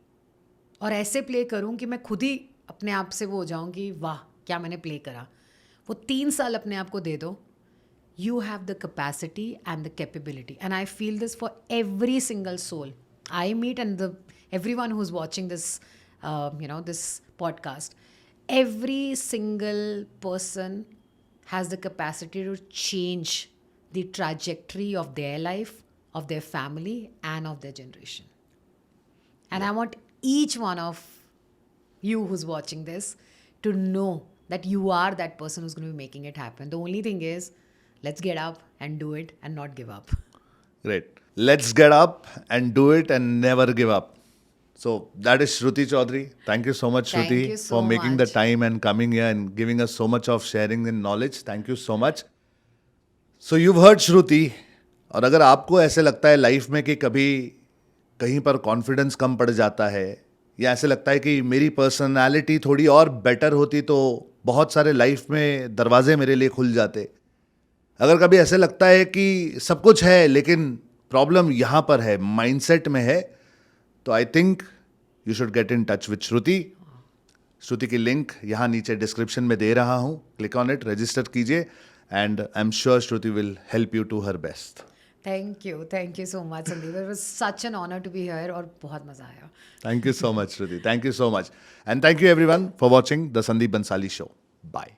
B: और ऐसे प्ले करूं कि मैं खुद ही अपने आप से वो हो जाऊं कि वाह क्या मैंने प्ले करा. वो 3 साल अपने आप को दे दो. You have the capacity and the capability, and I feel this for every single soul I meet, and everyone who's watching this this podcast. Every single person has the capacity to change the trajectory of their life, of their family and of their generation. And I want each one of you who's watching this to know that you are that person who's going to be making it happen. The only thing is, let's get up and do it and not give up.
A: Great. Let's get up and do it and never give up. So that is Shruti Chaudhary. Thank you so much,
B: Thank
A: Shruti,
B: you so
A: for making the
B: much.
A: time and coming here and giving us so much of sharing and knowledge. Thank you so much. So you've heard Shruti. और अगर आपको ऐसे लगता है लाइफ में कि कभी कहीं पर कॉन्फिडेंस कम पड़ जाता है या ऐसे लगता है कि मेरी पर्सनालिटी थोड़ी और बेटर होती तो बहुत सारे लाइफ में दरवाजे मेरे लिए खुल जाते, अगर कभी ऐसे लगता है कि सब कुछ है लेकिन प्रॉब्लम यहाँ पर है, माइंडसेट में है, तो I think you should get in touch with Shruti. Shruti की लिंक यहाँ नीचे डिस्क्रिप्शन में दे रहा हूँ. क्लिक ऑन इट, रजिस्टर कीजिए and I am sure Shruti will help you to her best.
B: Thank you so much, Sandeep. It was such an honor to be here और बहुत मज़ा आया.
A: Thank you so much, Shruti. Thank you so much. And thank you everyone for watching the Sandeep Bansali Show. Bye.